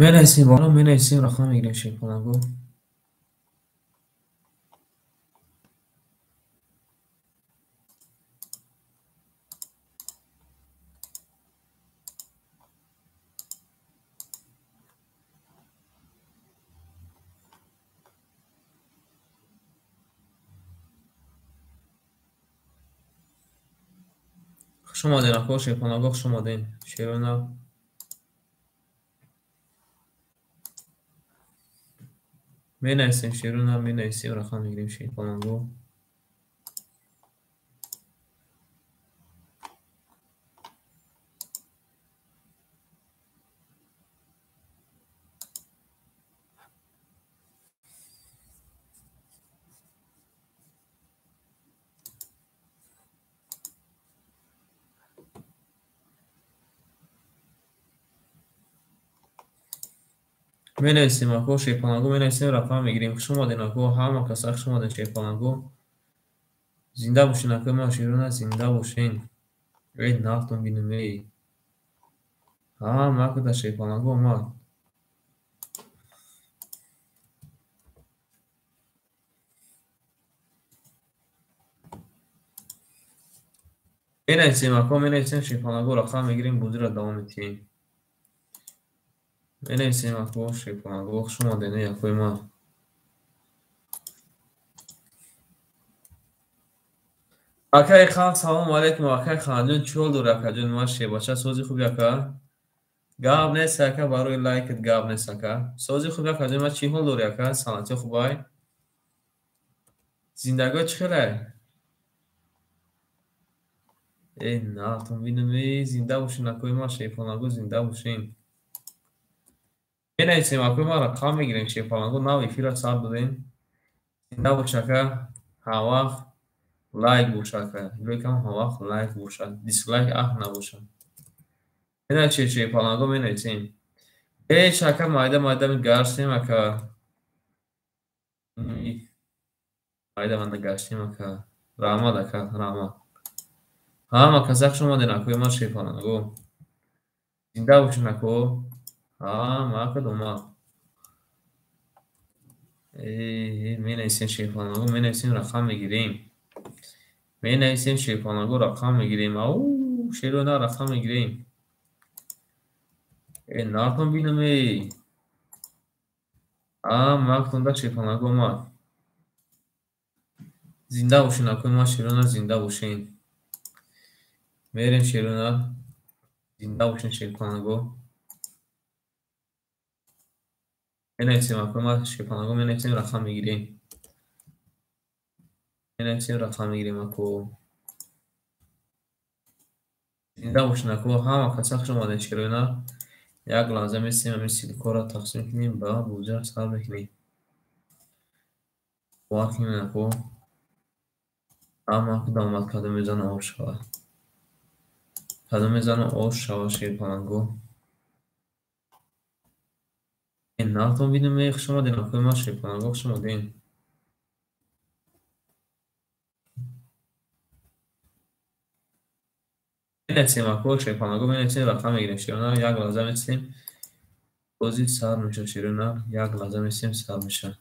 بنویسیم بالا بنویسیم رقم میگیریم شیپ کنم. خوش اومدین آقا شیپ کنم. خوش اومدین شیرونا. بنویسیم شیرونا بنویسیم رقم میگیریم شیپ کنم. بنویسیم آقا شیپ کنم. بنویسیم رقم میگیریم. خوش اومدین آقا همه کسا خوش اومدین شیپ کنم. زنده باشین آقا ما شیرونا زنده باشین. عید نفتون بینیم ای. ما کدا شیپ کنم ما. بنویسیم آقا بنویسیم شیپ کنم رقم میگیریم بودی را دوام میتیم. بنویسیم آقا شیپ کنم. خوش اومدین ای آقا ما. Akay Khan salam alaykum Akay Khan jun chol dur aka jun mashi bacha sozi خوبی aka gab ne saka baroy like gab ne saka sozi خوبی aka jun ma chi hol dur aka salati khubay zindago chkhela na tum binmi zinda boshin akoy ma shayfanago zinda boshin benaysim akoy ma raqam migirem shayfanago nav efira sab dodin zinda boshaka hawaq like boshaka lokam hawaq like boshad dislike nabosha benaysim shayfanago benaysim şaka mayda garştayım aka. Mayda manda garştayım aka. Rama da aka Rama. Ha ma kazak şoma den akoy ma şey falan go. Zinda boşun ako. Ha ma aka doma. Meneysin şey falan go. Meneysin rakam megireyim. Meneysin şey falan go rakam megireyim. Au şerona rakam megireyim. Ne yapayım bilmem. Ma aklımda şey falan go ma. Zinda boşun akoy ma şerona zinda boşun. Merin şerona. Zinda باشین شیرپناهگو بنویسیم اما شیرپناهگو بنویسیم رقم میگیریم بنویسیم رقم میگیریم اکو زنده باشین اکو همه کسا خوش اومدین شیرونا یک لازم استیم همین سیلیکو را تقسیم کنیم با بوجه سر بکنیم بار کنیم اکو اما کدام آمد کدام میزان آش شود کدام میزان آش شود شیرپناهگو این ناتون بیدیم خوش اومدین اکو ما شیرپناهگو خوش اومدین بنویسیم اکو شیرپناهگو بنویسیم رقم میگیریم شیرونا یک لازم استیم بازی سر میشه شیرونا یک لازم استیم سر میشه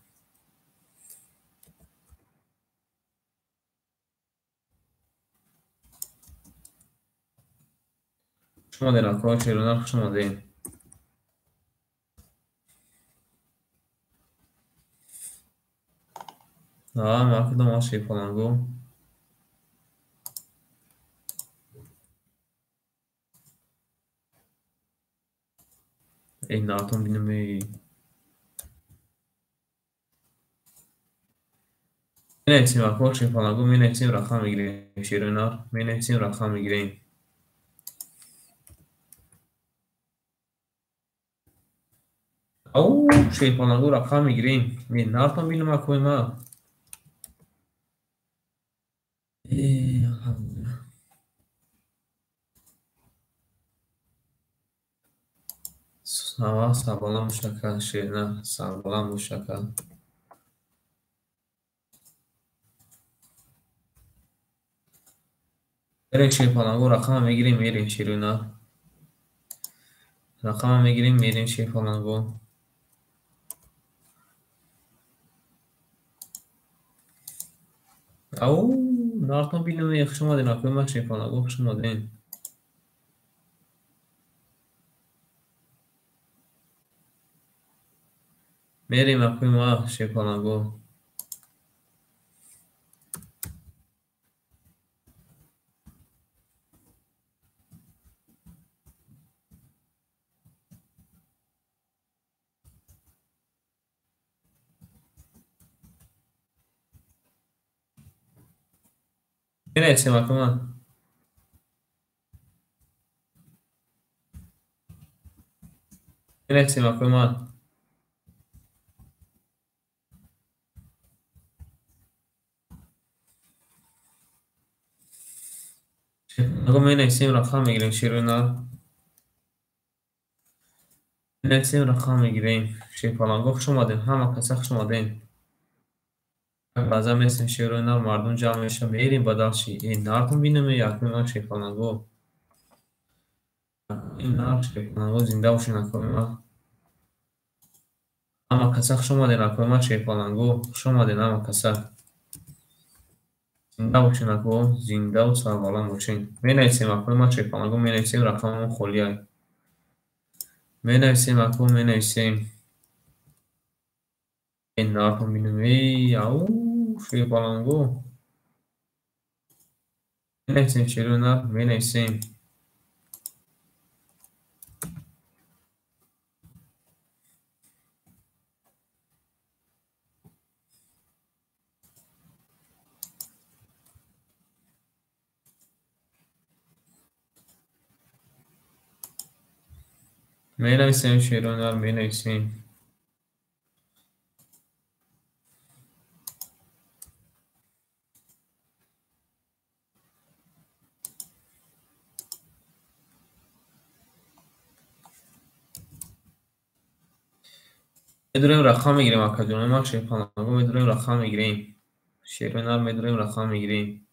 شما در اکو شیرونا خوش اومدین ما کدام آش شیرپناهگو این ناتون بینم مینویسیم اکو شیرپناهگو مینویسیم رقم میگیریم شیرونا مینویسیم رقم میگیریم او شیرپناهگو رقم میگیریم می ناتون بینم اکوی ما hava sağlam muşaka şeyine sağlam muşaka بریم شیرپناهگو رقم میگیریم میریم شیرونا رقم میگیریم میریم چی فلانگو. او نارتون بینم یک شما دین اکوی ما چی فلانگو شما دین. میریم اکوی ما چی فلانگو. میرسیم اکوی ما. میرسیم اکوی ما. اگه میرسیم رقم میگیریم شیرونا. میرسیم رقم میگیریم چی فلانگو شما دین همه کسا شما دین. بعضا مثل شیرونا مردم جمع میشه میریم بدالشی این نارتون بینم اکوی ما چی فلانگو. این نار چی فلانگو زنده باشین اکوی ما. اما کسا شما دین اکوی ما چی فلانگو شما دین اما کسا. زنده باشین اکو زنده و سربالان باشین. می نویسیم اکو ما چک کنم می نویسیم رقم خالی های می نویسیم اکو می نویسیم این نارتون بینوی او شوی پالانگو می نویسیم شیرونه می نویسیم می نویسیم شیرونه می نویسیم میدونیم رقم میگیریم اکا جونه ما شوی پالانگو میدونیم رقم میگیریم شیرونه میدونیم رقم میگیریم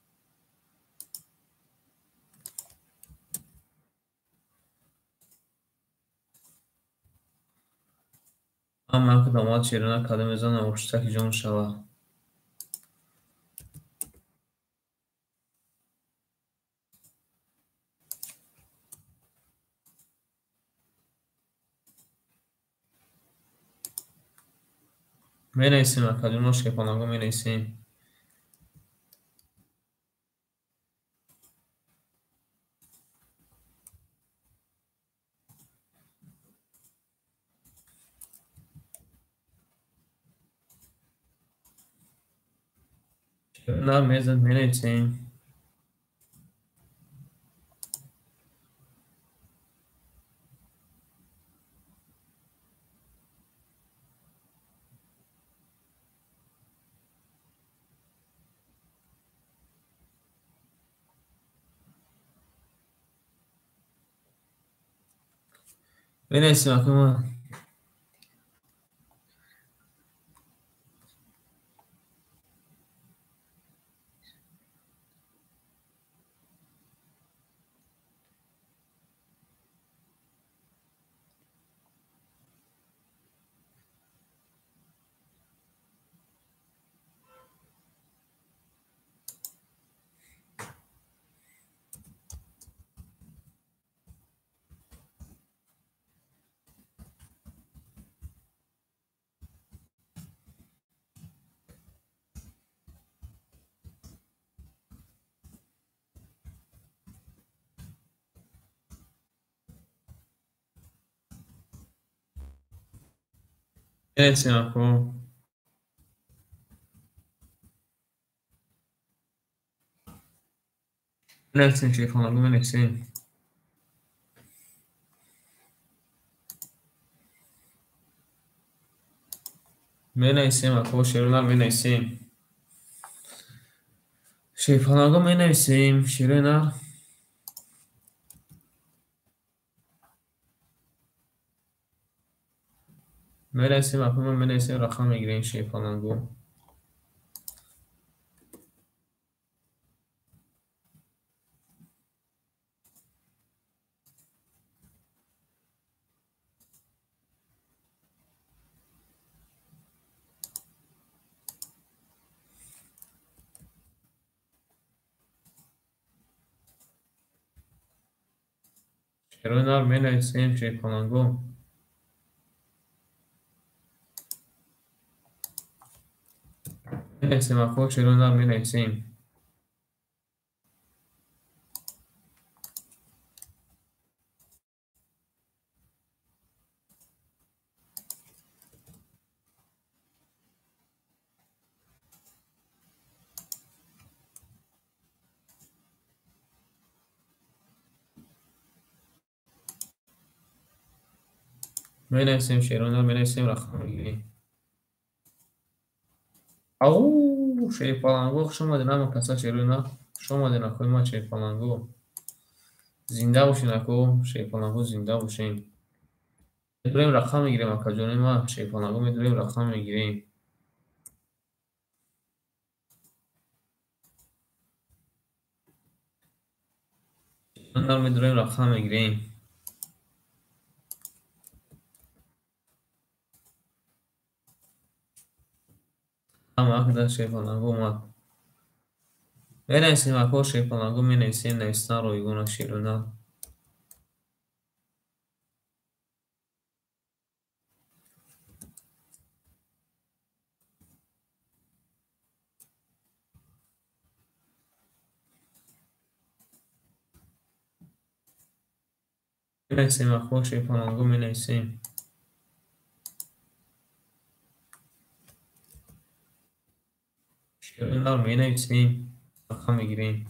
اما که داماد شیرونه کده میزنه اشتک جون شوه می نویسیم اکا جونه شوی پالانگو می نویسیم شیرونه میزن می نویسیم می نویسیم اکا ما بنویسیم اکو بنویسیم شیخ خانم بنویسیم بنویسیم اکو شیرونر بنویسیم شیخ خانم بنویسیم شیرونر بنویسیم اکو من بنویسیم رقم میگیریم شیخ خانم شیروی نر می نویسیم شیپالانگو. می نویسیم اکو شیروی نر می نویسیم. می نویسیم شیروی نر می نویسیم رقم میگیریم. او شیپالانگو خوش اومدین اما کسا شیروی نر خوش اومدین اکوی ما شیپالانگو. زنده باشین اکو شیپالانگو زنده باشین. می‌دوریم رقم میگیریم اکا جون ما شیپالانگو می‌دوریم رقم میگیریم. نر می‌دوریم رقم میگیریم. اما اکدا شیپالانگو اومد. می نویسیم اکو شیپالانگو می نویسیم نویسن رویگون شیروی نر. می نویسیم اکو شیپالانگو می نویسیم. شیروی نر می نویسیم رقم میگیریم.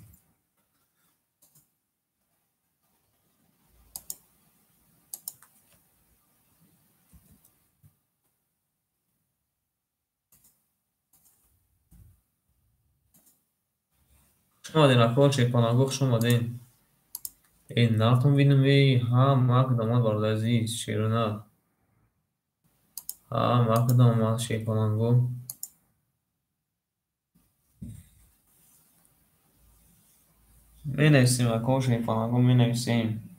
خوش اومدین اکو شیپالانگو خوش اومدین. ای نرتون بینم ای ها مکدام اومد برادر عزیز شیروی نر. ها مکدام اومد شیپالانگو. می نویسیم اکو شیپالانگو می نویسیم.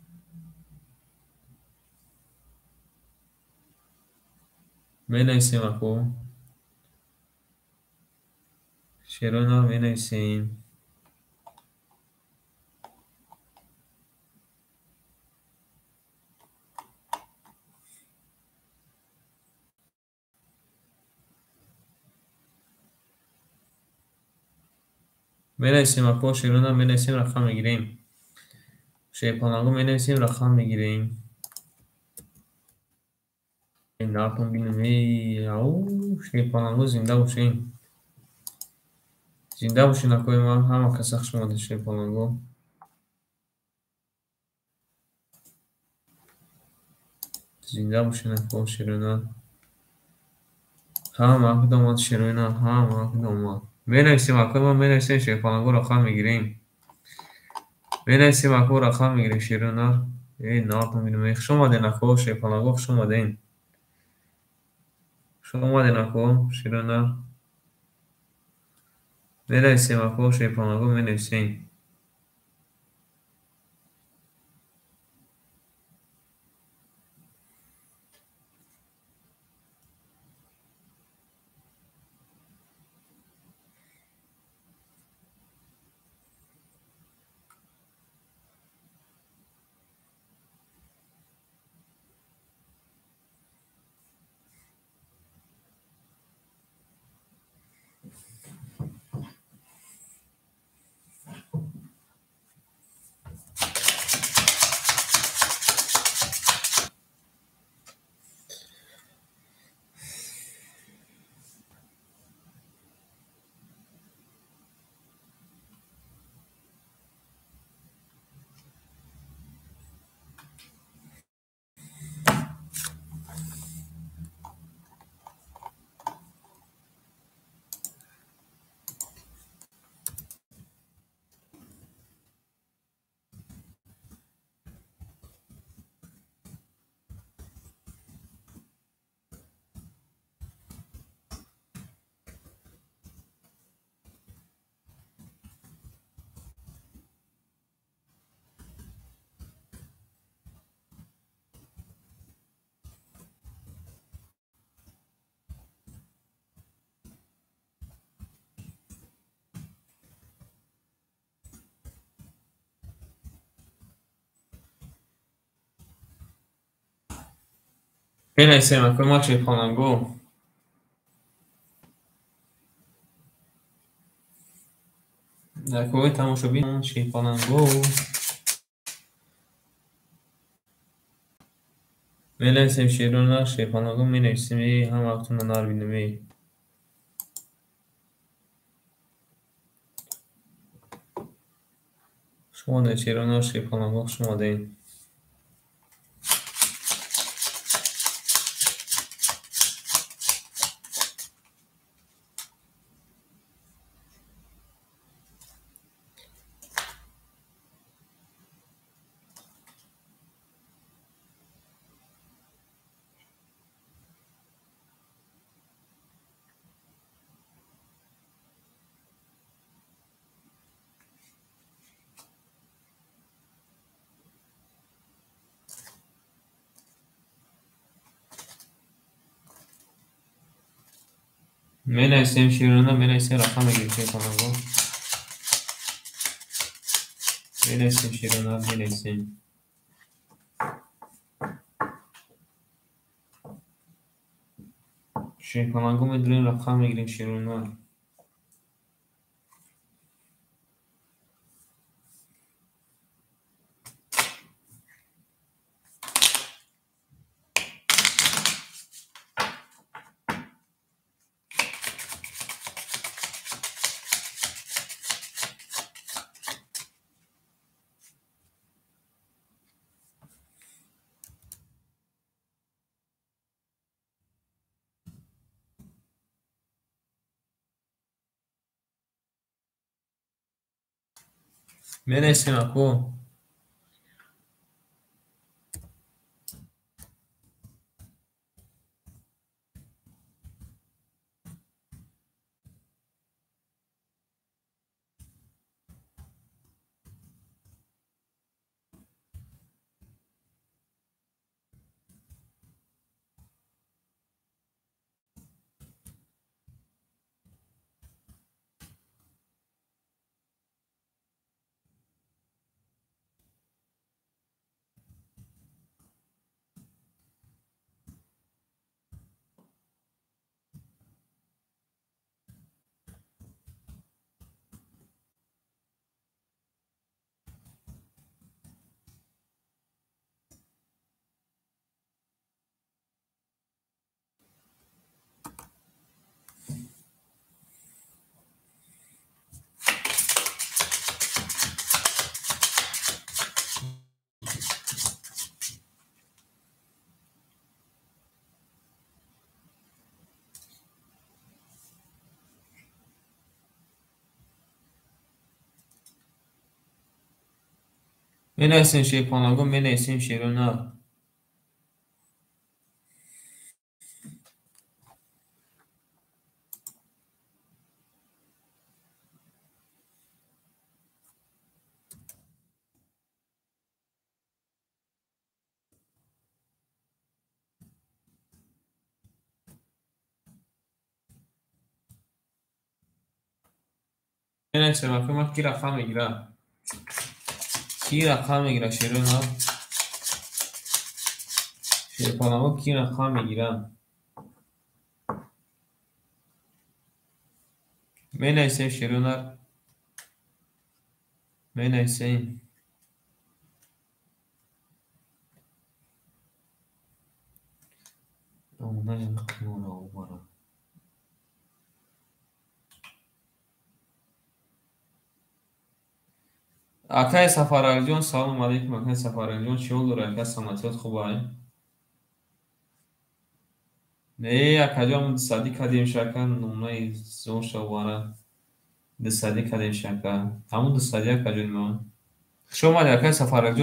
می نویسیم اکو شیروی نر می نویسیم. می نویسیم اکو شیروی نر می نویسیم رقم میگیریم. شیپالانگو می نویسیم رقم میگیریم. این نرتون بینم ای او شیپالانگو زنده باشین. زنده باشین اکوی ما همه کسا خوش اومدین شیپالانگو. زنده باشین اکو شیروی نر. ها مکدام اومد شیروی نر ها مکدام اومد. می نویسیم اکوی ما می نویسیم شیپالانگو رقم میگیریم. می نویسیم اکو رقم میگیریم شیروی نر. ای نرتون بینم ای خوش اومدین اکو شیپالانگو خوش اومدین. خوش اومدین اکو شیروی نر. می نویسیم اکو شیپالانگو می نویسیم. بنویسیم اکنون ما چه پانانگو در کوه تماشابین شیپانانگو بنویسیم شیرونه شیپانانگو بنویسیم هم وقتون نار بینمی شما در شیرونه شیپانانگو شما دین بنویسیم شیرونه بنویسیم رقم بگیریم شیپانانگو بنویسیم شیرونه بنویسیم شیپانانگو میدونیم رقم بگیریم شیرونه بنویسیم اکو بنویسیم شیپانانگو بنویسیم شیرونه بنویسیم اکو ما کی رقم میگیرم کی رقم میگیره شیرونه شیپانانگو کی رقم میگیرم بنویسیم شیرونه بنویسیم اونه نخمونه اومارم اکای سفارال جون سلام علیکم اکای سفارال جون چی olur اکای سلامتیت خوبه نه اکا جان صدی کدیم شکن نمونه زون شواره ده صدی کدیم شکن همون ده صدی اکا جون من شما در اکای سفارال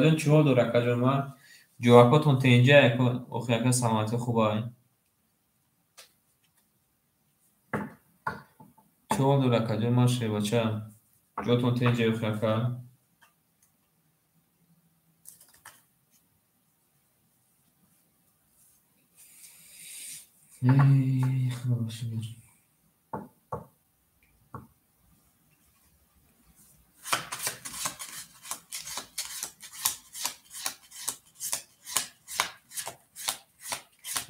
جون چی olur اکا جون من جوابتون تینجا اکا اخی اکای سلامتی خوبه چی olur اکا جون من شی بچه جوتون تینجا اخی اکا خلاص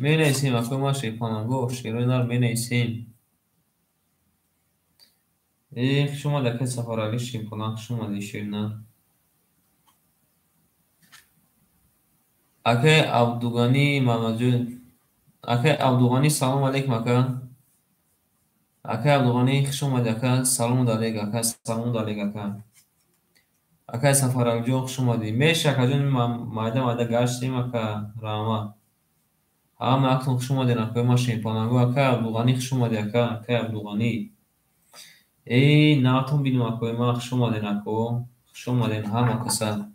می‌نویسیم اکوی ما شیپانگو شیروی نار می‌نویسیم. شما دکه سفارالی شیپانگ شما دی شیرنا اکه عبدوغانی ممجون اکه عبدوغانی سلام علیکم اکه اکه عبدوغانی شما دکه سلام علیک اکه سلام علیک اکه اکه سفارالی جو شما دی میشه اکه جون مایده گشتیم اکه راما هم اکتون شما دی اکوی ما شیپانگو اکه عبدوغانی شما دی اکه عبدوغانی ناتون بینم اکوی ما شما دی اکو شما دی هم اکسا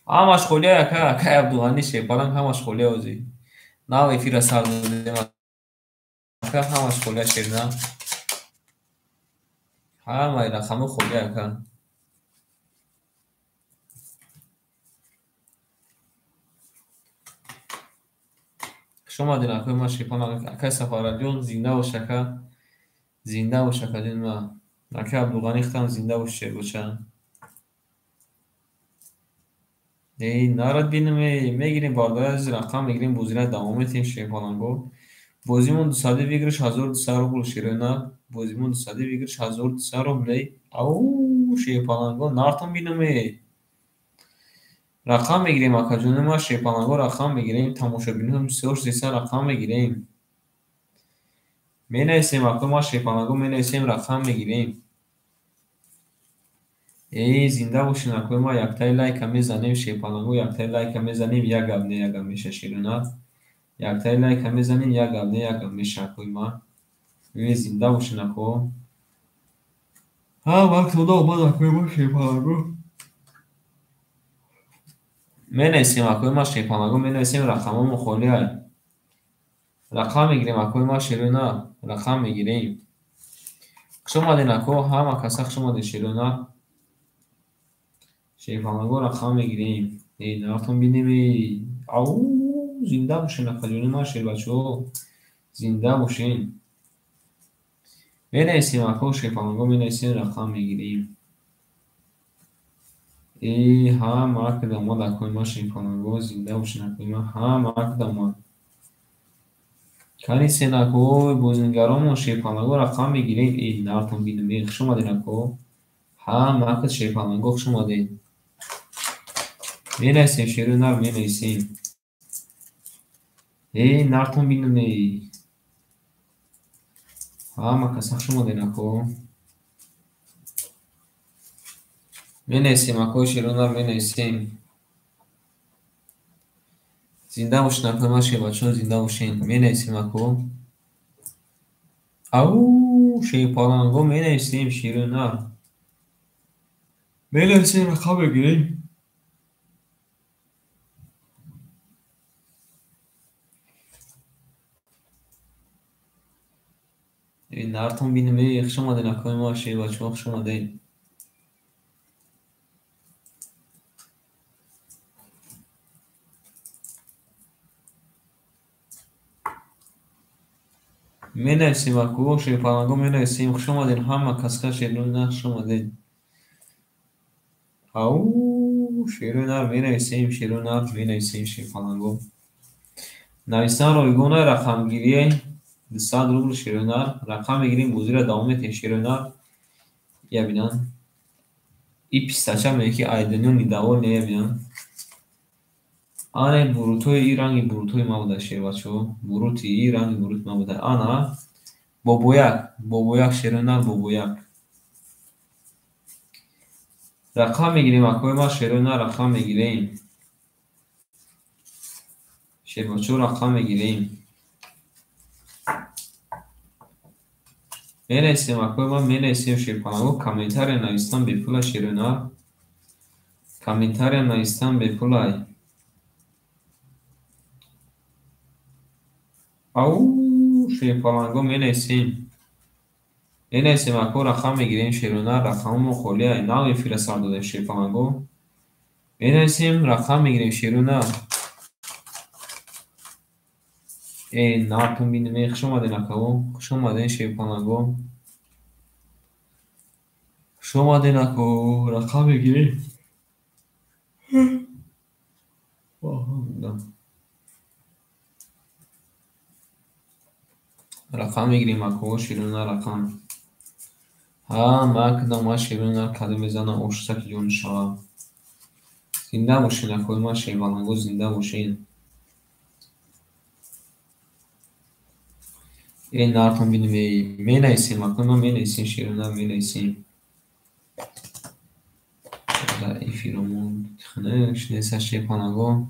هم مشغولی اکه عبدوغانی شیپانگ هم مشغولی اوزی ناوی فیرا سردودیم اکه هم مشغولی شیرنا هم ایرا خمو خولی اکه شما دی اکوی ما شیپانگ اکه سفارالیون زنده و شکه دین ما اکه عبدوغانی ختم زنده و شیر بچن نارد بینم میگیریم باردای از رقم میگیریم بوزیره دوامه تیم شیپانگو بوزیمون 220 1200 روبل شیرنا بوزیمون 220 1200 روبل او شیپانگو نارتون بینم رقم میگیریم اکا جون ما شیپانگو رقم میگیریم تماشا بینیم 3300 رقم میگیریم مینویسیم اکا ما شیپانگو مینویسیم رقم میگیریم زنده باشین اکوی ما یک تای لایک میزنیم شیپانگو یک تای لایک میزنیم یک گب نه یک گب میشه شیرنا یک تای لایک میزنیم یک گب نه یک گب میشه اکوی ما زنده باشین اکو ها وقت خدا اومد اکوی ما شیپانگو مینویسیم اکوی ما شیپانگو مینویسیم رقم مخولی های رقم میگیریم اکوی ما شیرنا رقم میگیریم شما دین اکو همه کسک شما دین شیرنا شیپانگو رقم میگیریم نارتون بینیم او زنده باشین اکا جون ما شیر بچو زنده باشین مینویسیم اکو شیپانگو مینویسیم رقم میگیریم هم مرک داماد اکوی ما شیپانگو زنده باشین اکوی ما هم مرک داماد کنی سیناکو بوزنگرامون شیپانگو رقم میگیریم نارتون بینیم شما دین اکو هم مرک شیپانگو شما دین مینویسیم شیرو نار مینویسیم نارتون بینیم هم کسا شما دین اکو مینویسیم اکو شیرو نار مینویسیم زنده باشین اکو ما شیباچون زنده باشین مینویسیم اکو او شیپانگو مینویسیم شیرو نار مینویسیم رقم بگیریم نارتون بینیم شما دین اکو ما شیباچون شما دین مینویسیم اکو شیپانگو مینویسیم شما دین همه کسکا شیرو نار شما دین او شیرو نار مینویسیم شیرو نار مینویسیم شیپانگو نویسان رایگان رقمگیری 200 روبل شیرو نار رقم بگیریم بوزیر دوامت شیرو نار یا بینن ای پیستاچه میگه که ایدنیو نیداول نیه بینن آنه بروتوی ای رنگی بروتوی ما بوده شیر بچو بروتی ای رنگی بروت ما بوده آنا بابویک شیرو نار بابویک رقم میگیریم اکوی ما شیرو نار رقم میگیریم شیر بچو رقم میگیریم مینویسیم اکوی ما مینویسیم شیرپانگو کامنتار نویستان به پول شیرو نار کامنتار نویستان به پول او شیرپانگو مینویسیم اکو رقم میگیریم شیرو نار رقم خالی های ناوی فرستاد داده شیرپانگو مینویسیم رقم میگیریم شیرو نار نارتون بینیم شما دین اکو شما دین شیرپانگو شما دین اکو رقم میگیریم رقم میگیریم اکو شیرونه رقم ها مکدام ما شیرونه کدو میزنه اوشتک جون شوا زنده باشین اکوی ما شیوالنگو زنده باشین این نارتون بینیم می نیسیم اکوی ما می نیسیم شیرونه می نیسیم این فیرومون خنش نیسه شیپانگو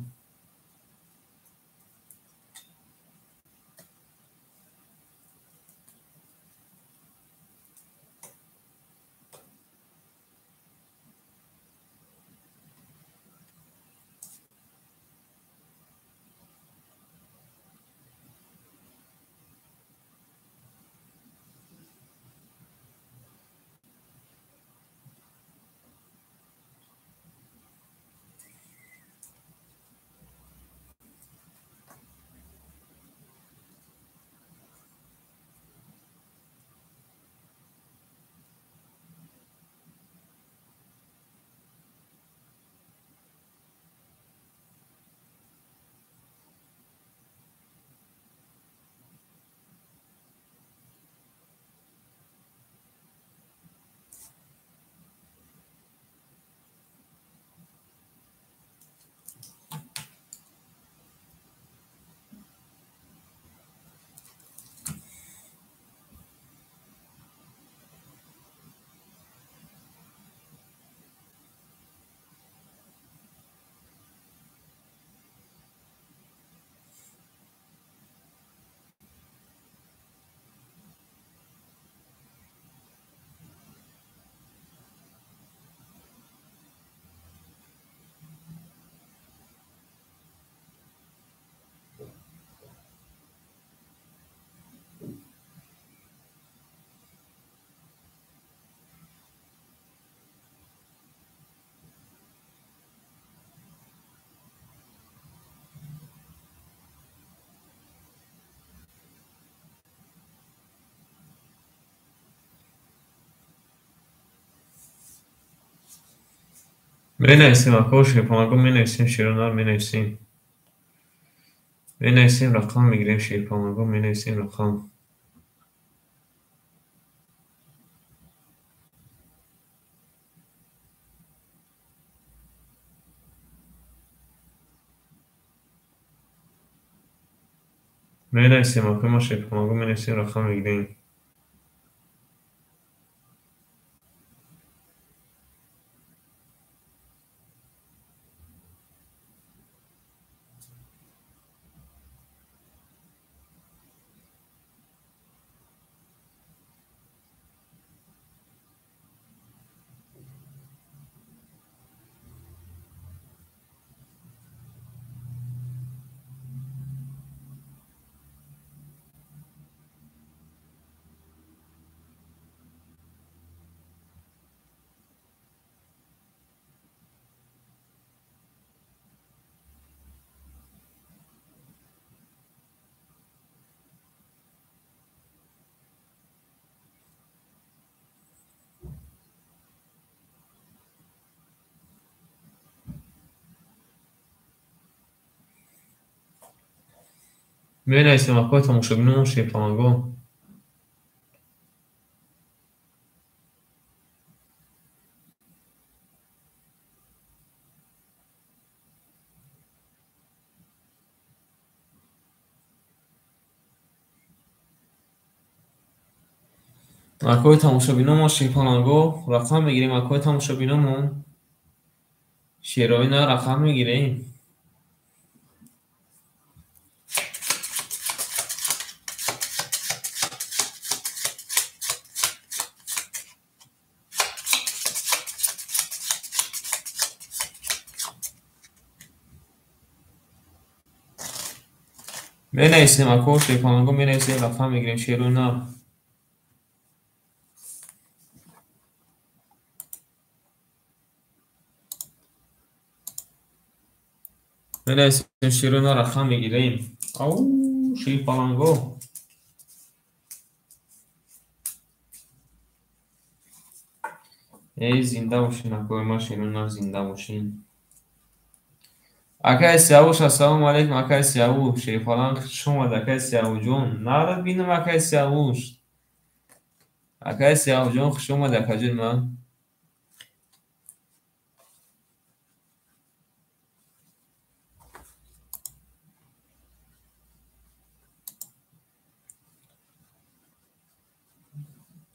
می نیسیم اکو شیپانگو می نیسیم شیرونه می نیسیم می نیسیم رقم میگیریم شیپانگو می نیسیم رقم می نیسیم اکوی ما شیپانگو می نیسیم رقم میگیریم می نیسیم اکوی تماشا بینمون شیپانگو اکوی تماشا بینمون شیپانگو رقم میگیریم اکوی تماشا بینمون شیروینه رقم میگیریم می نیسیم اکو شیپانگو می نیسیم رقم میگیریم شیروینه می نیسیم شیروینه رقم میگیریم او شیپانگو ای زنده باشین اکوی ما شیروینه زنده باشین Акай Сиявуш, ассалому алейкум, Акай Сиявуш. Шерифалан хуш омад, Акай Сиявуҷон. Нарад бинам, Акай Сиявуш. Акай Сиявуҷон, хуш омад, Акаҷон ман.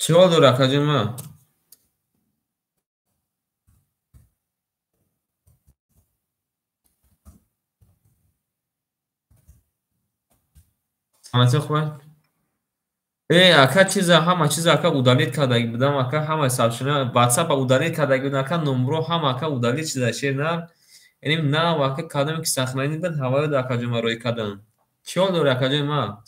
Чӣ ҳол дорӣ, Акаҷон ман? Саломатӣ хуб? Ака чиза ҳама чиза ака удалит кардаги будам, ака ҳама савшина WhatsApp-а удалит кардаги будам, ака номерро ҳама ака удалит шуда шер нар. Иним нав ака кардам ки сахнанӣ бад ҳаваё да Акаҷон ма рӯй кардам. Чӣ ҳол дорӣ, Акаҷон ма?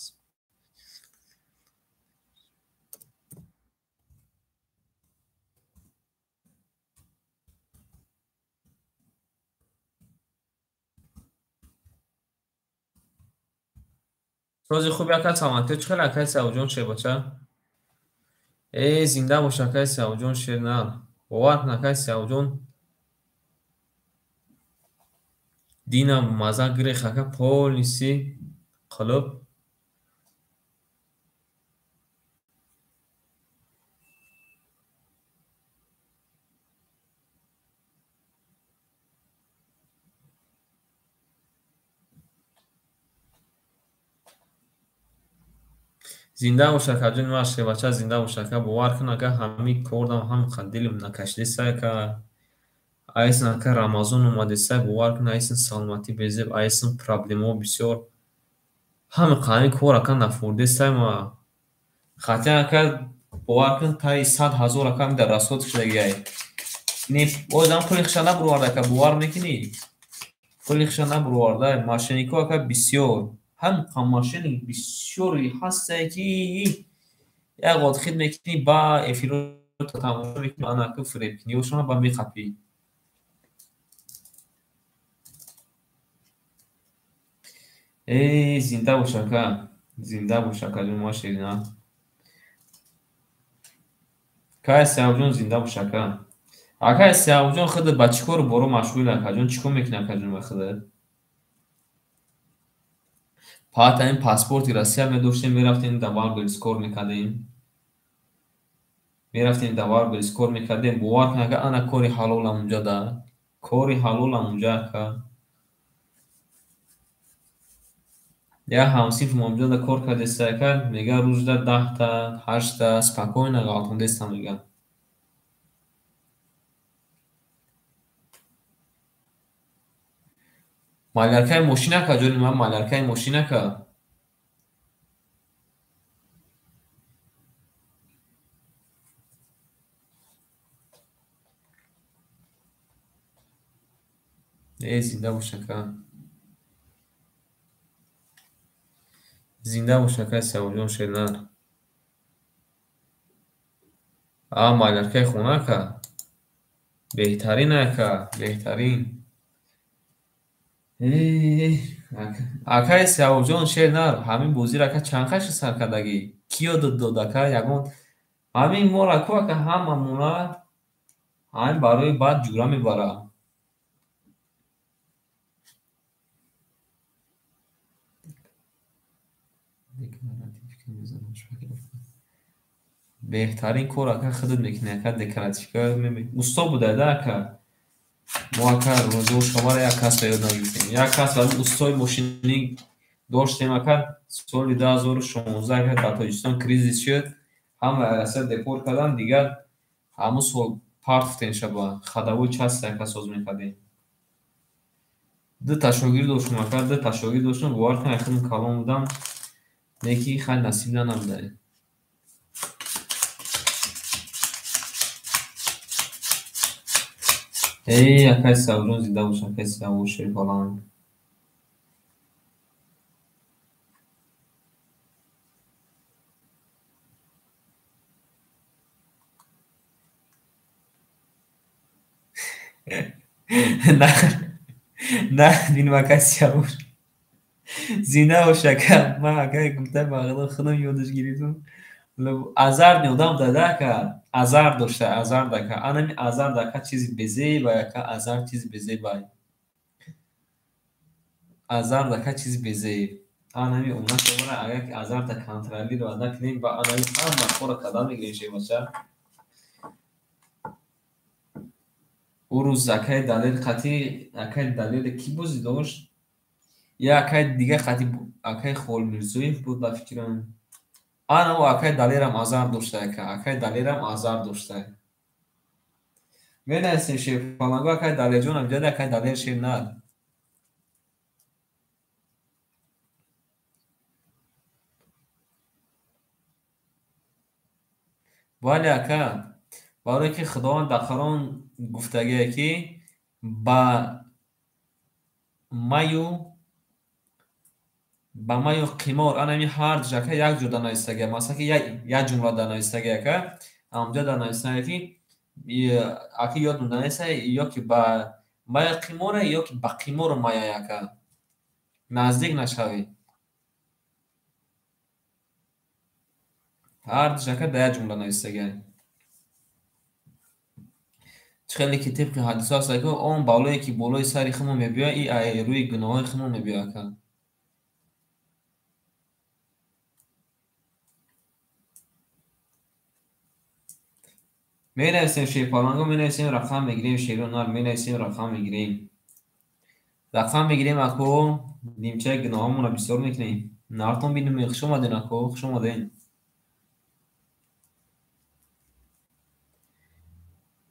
Рози хуби, ака саломатӣ. Чӣ хел, Акай Сиявуҷон шебача? Зинда бош, Акай Сиявуҷон шер нар. Бовар кун, Акай Сиявуҷон. Дина маза гирехт, ака полниси қилиб. Зинда бош, Акаҷон ма шебача, зинда бош, ака. Бовар кун, ака ҳамин кордам ҳам дилим накашиди сай, ака. Айсан ака Рамазон омади сай, бовар кун, айсан саломатӣ безеб, айсан проблемаҳо бисёр. Ҳами қани кор ака нафурди сай ма. Хатин ака бовар кун, таи 100,000 ака мида расход шудаги ай. Не озам пулихша набурварда, ака бовар мекунӣ? Пулихша набурварда, машинико ака бисёр. Ҳам машини бисёре ҳастае ки як одхид мекунӣ, ба эфиро тамошо мекунӣ, ана ака фиребкуниҳошона ба меқапӣ. Зинда бош, ака. Зинда бош, Акаҷон ма шерина. Акай Сиявуҷон, зинда бош, ака. Акай Сиявуҷон худат ба чӣ кору боро машғули, Акаҷон? Чӣ кор мекунӣ, Акаҷон, ба худат? Фақат ҳамин паспорти Россия медоштем, мерафтем дар Валберис кор мекардем. Мерафтем дар Валберис кор мекардем. Бовар кун, ака, ана кори ҳалолам унҷа да. Кори ҳалолам унҷа, ака. Як ҳамсинф онҷо да кор кардеста, ака. Мега рӯзда 10-та, 8-та спокойно ғалтондеста, мега. Маляркаи мошина, Акаҷони ман, маляркаи мошина, ака. Зинда бош, ака. Зинда бош, Акай Сиявуҷон шернар. Маляркаи хона, ака. Беҳтарин, ака, беҳтарин. Акай Сиявуҷон шернар, ҳамин бозиро, ака, чанд қаша сар кардагӣ? Кӣ ёдат дод, ака? Ягон ҳамин моро, ку, ака, ҳамамона ҳамин барои баъд ҷура мебара. Беҳтарин кор, ака, худат мекунӣ, ака. Декларативка устод будед, ака? Мо, ака, рӯзгошовара як касро ёд нагирифтем. Як кас аз устои мошинӣ доштем, ака. Соли 2016, ака, дар Тоҷикистон кризис шуд. Ҳама яса депорт кардан, дигар ҳамун сол партофтем шаба. Ходовой части, ака, соз мекардем. Дута шогирд доштум, ака, дута шогирд доштум. Бовар кун, худам калон будам. Неки хай насиб нанамуда. Акай Сиявуҷон, зинда бош, Акай Сиявуш, шерифалан. На, бинем, Акай Сиявуш. Зинда бош, ака. Ман, ака, гуфтаи бағила худам ёдаш гирифтам. Азард одам дада, ака. Азард дошта, азард, ака. Анами азард, ака, чизи безебай, ака. Азард чизи безебай. азар дака чизи безаи анами умна шумара агар ки азар да контролли ро накунем ба анами ҳама кора кадан мегирем шебача ӯ рӯз акай далел қатъи акай далеле кӣ бозӣ дошт я акай дига қатъи акай Холмирзоев буд ба фикрам ана ӯ акай далерам азар дошта акай далерам азар дошта менависем шефаланго акай далелҷонам ҷода акай далел шев над бале ака барое ки худованд дар Қуръон гуфтагие ки ба маю қимор анами ҳар ҷака як ҷо данавистагия масалан ки як ҷумла данавистагия ка амҷо данавистагия ки аки ёдум данависта ё ки ба мая қиморе ё ки ба қимор мая яка наздик нашавӣ ҳар ҷака да як ҷумла навистагия чӣ хеле ки тибқи ҳадисо аста ки он балое ки болои сари химо мебиёяд и рӯи гуноҳои химо мебиёяд ка менависем шефаланго менависем рақам мегирем шеру нар менависем рақам мегирем ако нимчаи гуноҳамонро бисёр мекунем нартон бинем хуш омадем ако хуш омадем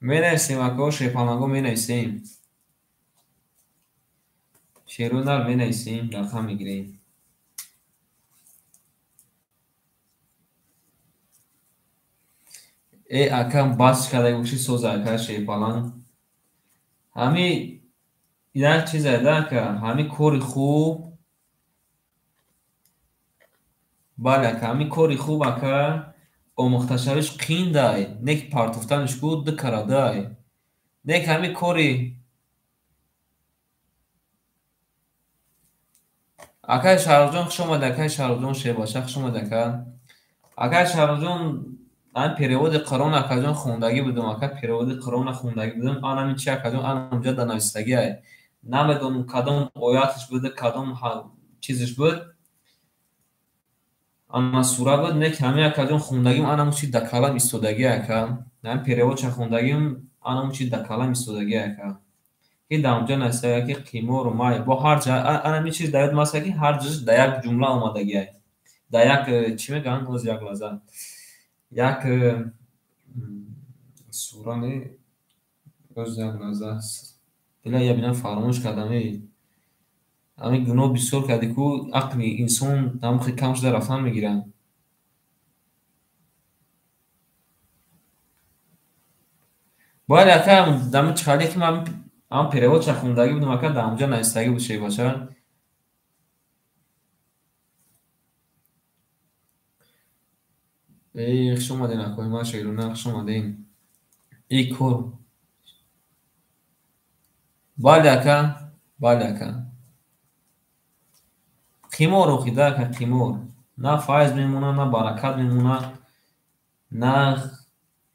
менависем ако шефаланго менависем шеру нар менависем рақам мегирем акам бас кардаги гӯши соза ака шефаланг ҳами як чизе да ака ҳами кори хуб бале ака ҳами кори хуб ака омӯхташавиш қиин дай не ки партофтаниш ку ду кара дай не ки ҳами кори акай Шаҳрохҷон хуш омадед акай Шаҳрохҷон шебаша хуш омадед ака акай Шаҳрохҷон ан переводи Қуръон акаҷон хондагӣ будам ака переводи Қуръона хондагӣ будам анами чи акаҷон анамҷо данавистагиай намедонам кадом оятиш буд кадом чизиш буд ана сура буд не ки ҳами акаҷон хондагим анамо чи да калам истодагӣ ака ҳами переводша хондагим анамо чи да калам истодагӣ ака ки дамҷо навистагия ки қимору май бо ҳар ҷа анами чиз даёд маста ки ҳар ҷош да як ҷумла омадагиай да як чӣ мегӯянд оз як лаҳза як сура не оз як лаҳза дила я бинам фаромӯш кардам ҳами гуноҳ бисёр карди ку ақли инсон намухи кам шуда рафтан мегирад бояд ака дами чихале ки ман ам переводша хондагӣ будам ака дамҷо навистагӣ буд шебаша хуш омадем акои ман шерона хуш омадем кор бале ака қимор охида ака қимор на файз мемонад на баракат мемонад на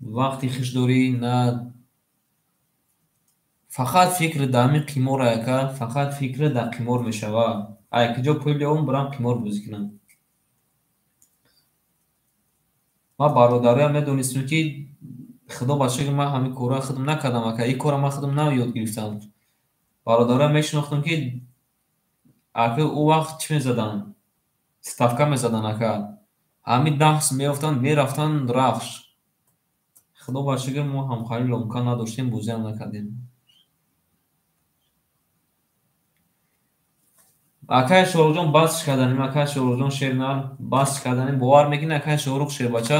вақти хиш дорӣ на фақат фикри да ҳами қимор ака фақат фикри да қимор мешавад киҷо пули он бирам қимор бозӣ кунам ма бародароям медонистем ки худо бахшад ман ҳамин кора худам накардам ака ин кора ман худам нав ёд гирифтам бародароям мешинохтам ки ака ӯ вақт чӣ мезаданд ставка мезаданд ака ҳамин дахс меёфтанд мерафтанд рафш худо бахшад мо ҳамхари ломка надоштем бозиам накардем акай Шоҳрухҷон басш карданем акай Шоҳрухҷон шернар басш карданем бовар мекунед акай Шоҳрух шербача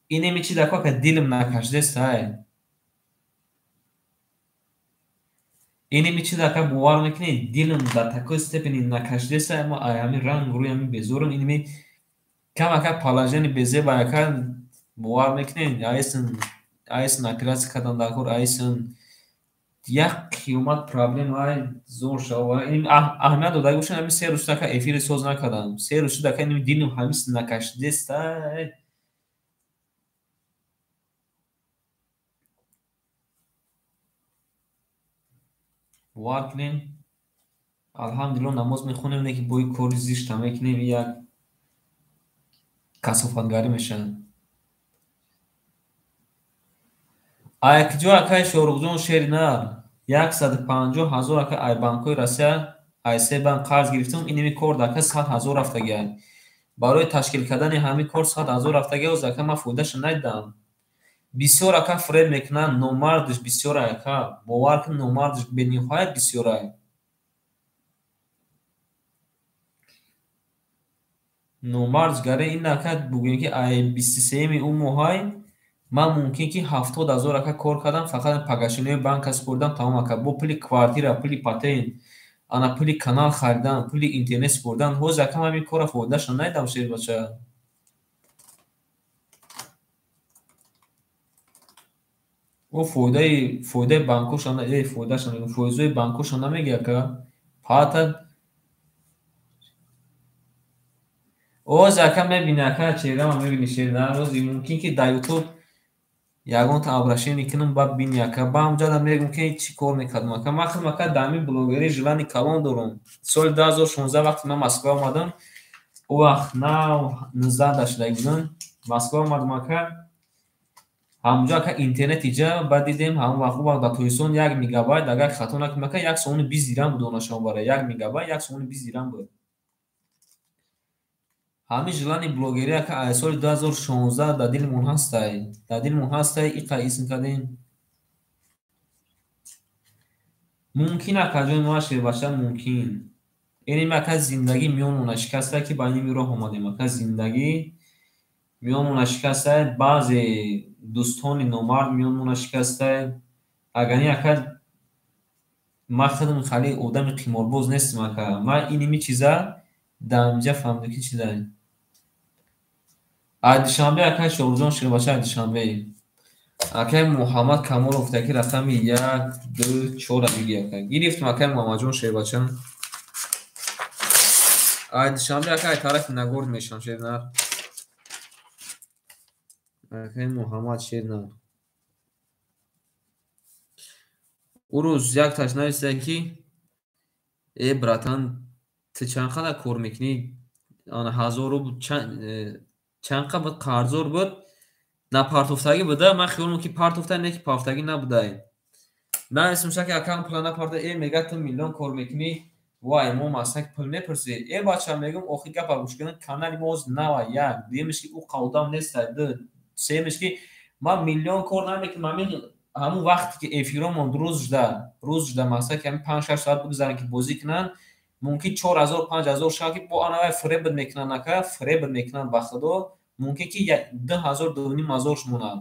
инеми чи дако ака дилим накашидестай инеми чи дака бовар мекунед дилим да такои степени накашидестай мо ҳамин ранг рӯи ҳамин безорам инеми кам ака палажани безеба ака бовар мекунед айсн оператсия кардан дар кор айсн як қиёмат проблема зор шава аҳамият додагӣ бошед ҳамин се рӯз дака эфири соз накардам се рӯз шуд дака инеми дилим ҳамис накашидестай бовар кунем الحمدلله نماز میخونیم نه که بوی کاری زیشت هم میکنیم یک کسافتگری میشن. айкиҷо акаи Шоҳрӯхҷон Шеринар 150,000 ака ай банкҳои Россия ай се банк қарз гирифтум иними кор дака 100,000 рафтагиай. Барои ташкил кардани ҳамин кор 100,000 рафтагиа оз ака ман фоидаша надидам. Бисёр ака фуреб мекунанд, номардиш бисёр ака. Бовар кун номардиш бениҳоят бисёр ай. номардиш гаре ин ака бугӯем ки ай 23 ум моҳай ман мумкин ки 70,000 ака кор кардам, фақат пагашинои банка супурдам тамом ака. Бо пули квартира, пули патент, ана пули канал харидам, пули интернет супурдам. Ҳозир ака ман ин кора фоидаша надидам шербача. О фоидаи банкоша фоидаша мегӯям, фоизои банкоша намеги ака. Пата ҳозир ака мебини ака чеҳрама мебини шерна. Ҳозир мумкин ки дар ютуб ягонта обращение мекунам ба бини ака. Ба ҳамҷода мегӯям ки чӣ кор мекардам ака. Ман худам ака дар ҳамин блогерии жилани калон дорам. Соли 2016 вақте ман Москва омадам, о вақт нав 19 дашдаги будам. Москва омадам ака. ҳамҷо ака интернет иҷа баъд дидем ҳамон вақт ба тоҳистон 1 мегабайт агар хато накунам ака 1 сони 20 дирҳам буд донашавон барои 1 мегабайт 1 сони 20 дирҳам буд. ҳамин жилани блогерӣ ака аз соли 2016 дар дилмон ҳастай. Дар дилмон ҳастай иқа исм кардем. Мумкин ака ҷои мо ширбаша мумкин. Иним ака зиндагӣ миёнмона шикастай ки ба ин роҳ омадем ака. Зиндагӣ миёнмона шикастай, баъзе дӯстони номард миёнмона шикастай. Агар ин ака ман худам хали одами қиморбоз нестам ака. Ман иними чиза дар инҷа фаҳмидам ки чизае. Аз душанбе ака Шоҳрӯхҷон ширбаша аз душанбе. Акай Муҳаммад Камолов таки рақами 1 2 4 биги ака. Гирифтам акай Муҳаммаҷон ширбача. Аз душанбе ака аз тарафи Нагорд мешавам шернар. Акай Муҳаммад Шернар. ӯ рӯз як таш нависта ки братан ту чанд қадар кор мекунӣ? Ана 1000 рубл чанд қадар қарзор буд? На партофтагӣ буда? Ман хиёлам ки партофта не ки партофтагӣ набудай. Нависмаша ки акаам пулана парта мега ту миллион кор мекунӣ. Вай мо масак пул мепурсӣ. Бача мегӯм охир гапа гӯш кунӣ. Канали мо ҳозир нава 1. Дуюмиш ки ӯ қавдам нестай 2. Сеюмиш ки ман миллион кор намекунам. Ҳамун вақте ки эфирон монд рӯз жда масак ҳамин 5-6 соат бигзаранд ки бозӣ кунанд. Мумкин 4000 5000 шав ки бо анавай фребд мекунанд ака. Фребд мекунанд ба худо. Мумкин ки 2000 2500 шумонад.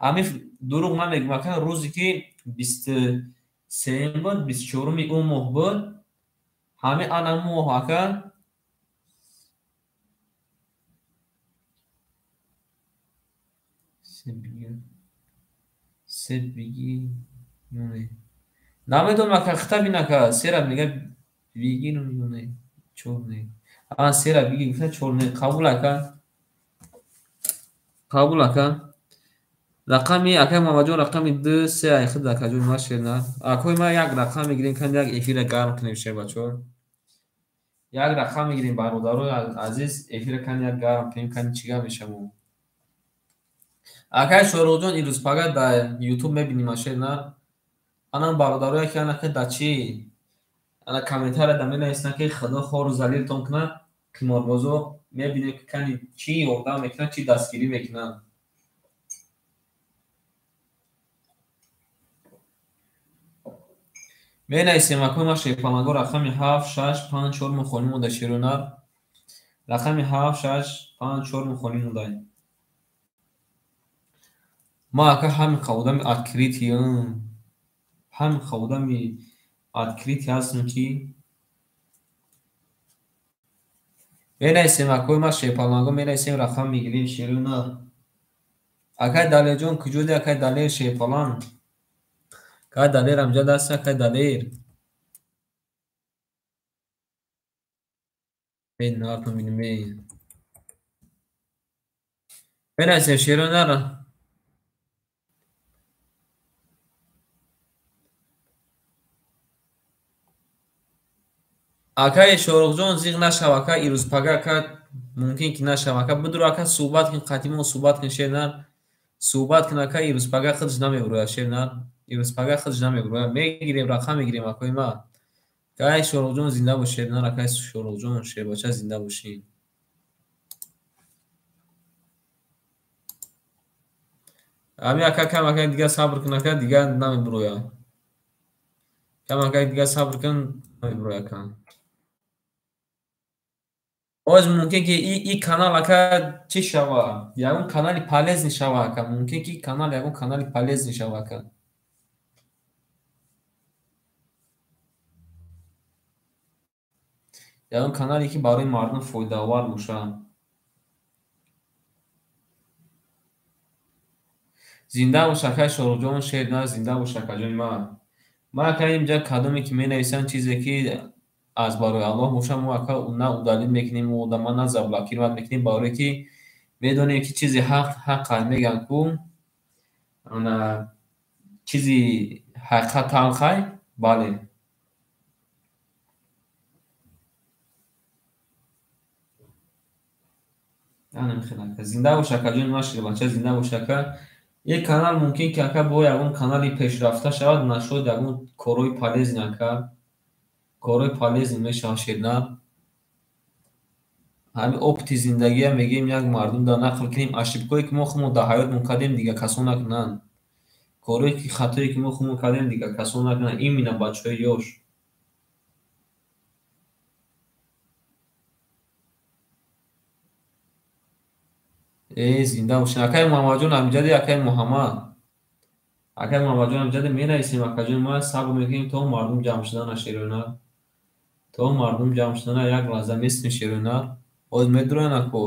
Ҳамин дурӯғ ман мегӯям ака. Рӯзе ки 23 буд 24 ум моҳ буд. Ҳамин ана моҳ ака се биги ёне намедонам ака хита бин ака сера мега биги ёне чорне ан сера биги гуфта чорне қабул ака. Қабул ака. Рақами акай Муҳаммаҷон рақами 2 3 ай хид ака ҷои ма шерна. Акои ма як рақам мегирем кан як эфира гарм кунем шербачо. Як рақам мегирем бародарои азиз эфира кан як гарм кунем кан чига мешамо. Акай Шоҳрӯхҷон ирӯз пага дар ютуб мебиним шерна. Ана бародарое ки ана да чи ана комментария да менависанд ки худо хору залилтон кунад. Қиморбозо мебинем ки кани чи ёрдам мекунанд, чи дастгирӣ мекунанд. менависем акои ма шефалаго рақами 7654 мухони муда ширунар. Рақами 7654 мухони мудай. Ма ака ҳамин қаводами откритиям. Ҳамин қаводами открити ҳастам ки менависем акои ма шефалаго менависем рақам мегирем ширунар. Акай Далерҷон куҷоди акай Далер шефалан? Кай Далер амҷад аста кай Далер? Нарфам бинме. Менависем ширунар. акаи Шоруғҷон зиқ нашав ака ирӯз пага ака мумкин ки нашав ака бидур ака суҳбат кин қатимо суҳбат кин шернар суҳбат кин ака ирӯз пага худш намебирояд шернар ирӯз пага худш намебирояд мегирем рақам мегирем акои ма акаи Шоруғҷон зинда бош шернар акаи Шоруғҷон шербача зинда бошӣ ами ака кам ака дига сабр кун ака дига намебирояд кам ака дига сабр кун намебирояд ака оз мумкин ки и канал ака чӣ шава ягон канали полезный шава ака мумкин ки канал ягон канали полезный шава ака ягон канале ки барои мардум фоидаовар бошад зинда бош акаи Шоруғҷон шернар зинда бош акаҷони ман ман ака инҷа кадоме ки менависам чизе ки аз барои Аллоҳ бошад мо ака на удалил мекунем мо одама на заблокировать мекунем барое ки медонем ки чизи ҳаққа мегӯянд ку ана чизи ҳақиқат талхай бале зинда бош акаҷони ман ширбача зинда бош ака як канал мумкин ки ака бо ягон канали пешрафта шавад нашояд ягон корҳои полезни ака корҳои полезни мешавад шернар ҳамин опити зиндагиам мегӯем як мардум дар нақл кунем ошибкое ки мо худмон дар ҳаётмон кардем дига касон накунанд корҳое ки хатое ки мо худмон кардем дига касон накунанд именно бачаҳои ёш зинда бошед акаи муҳаммадҷон амҷади акаи муҳаммад акаи муҳаммадҷон амҷаде менависем акаҷони ман сабр мекунем то мардум ҷамъ шудана шерёнар то мардум ҷамъ шудана як лаҳза меситем шерёнар оз медуроянд ако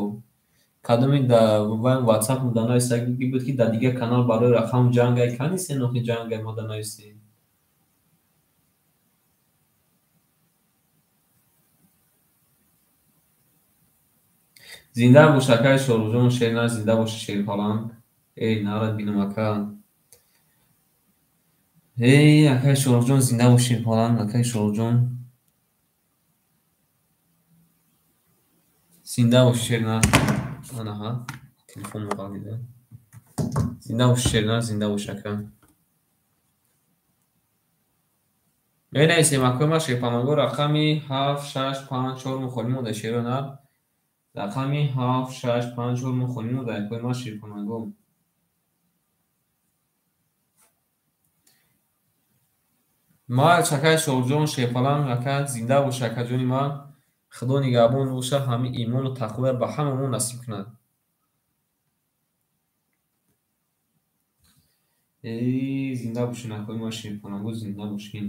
кадоме дар ватсапм дар нависагӣ буд ки дар дигар канал барои рақаму ҷангай кани сенохи ҷангай мо дар нависем зинда бош акаи Шоруғҷон шернар зинда боши шерпаланг нарад бинам ака акаи Шоруғҷон зинда бош шерпаланг акаи Шоруғҷон зинда бош шернар анаҳа телефон муғалида зинда бош шернар зинда бош ака менависем акои ма шерпаланго рақами 7654 мухоли мода шерёнар рақами 7654 мухоли мода акои ма шерпаланго ма акаи Шоруғҷон шерпаланг ака зинда бош акаҷони ман худо нигаҳбон бошад ҳамин имону тақвоя ба ҳамамон насиб кунад зинда бошин акои ма шерпаланго зинда бошин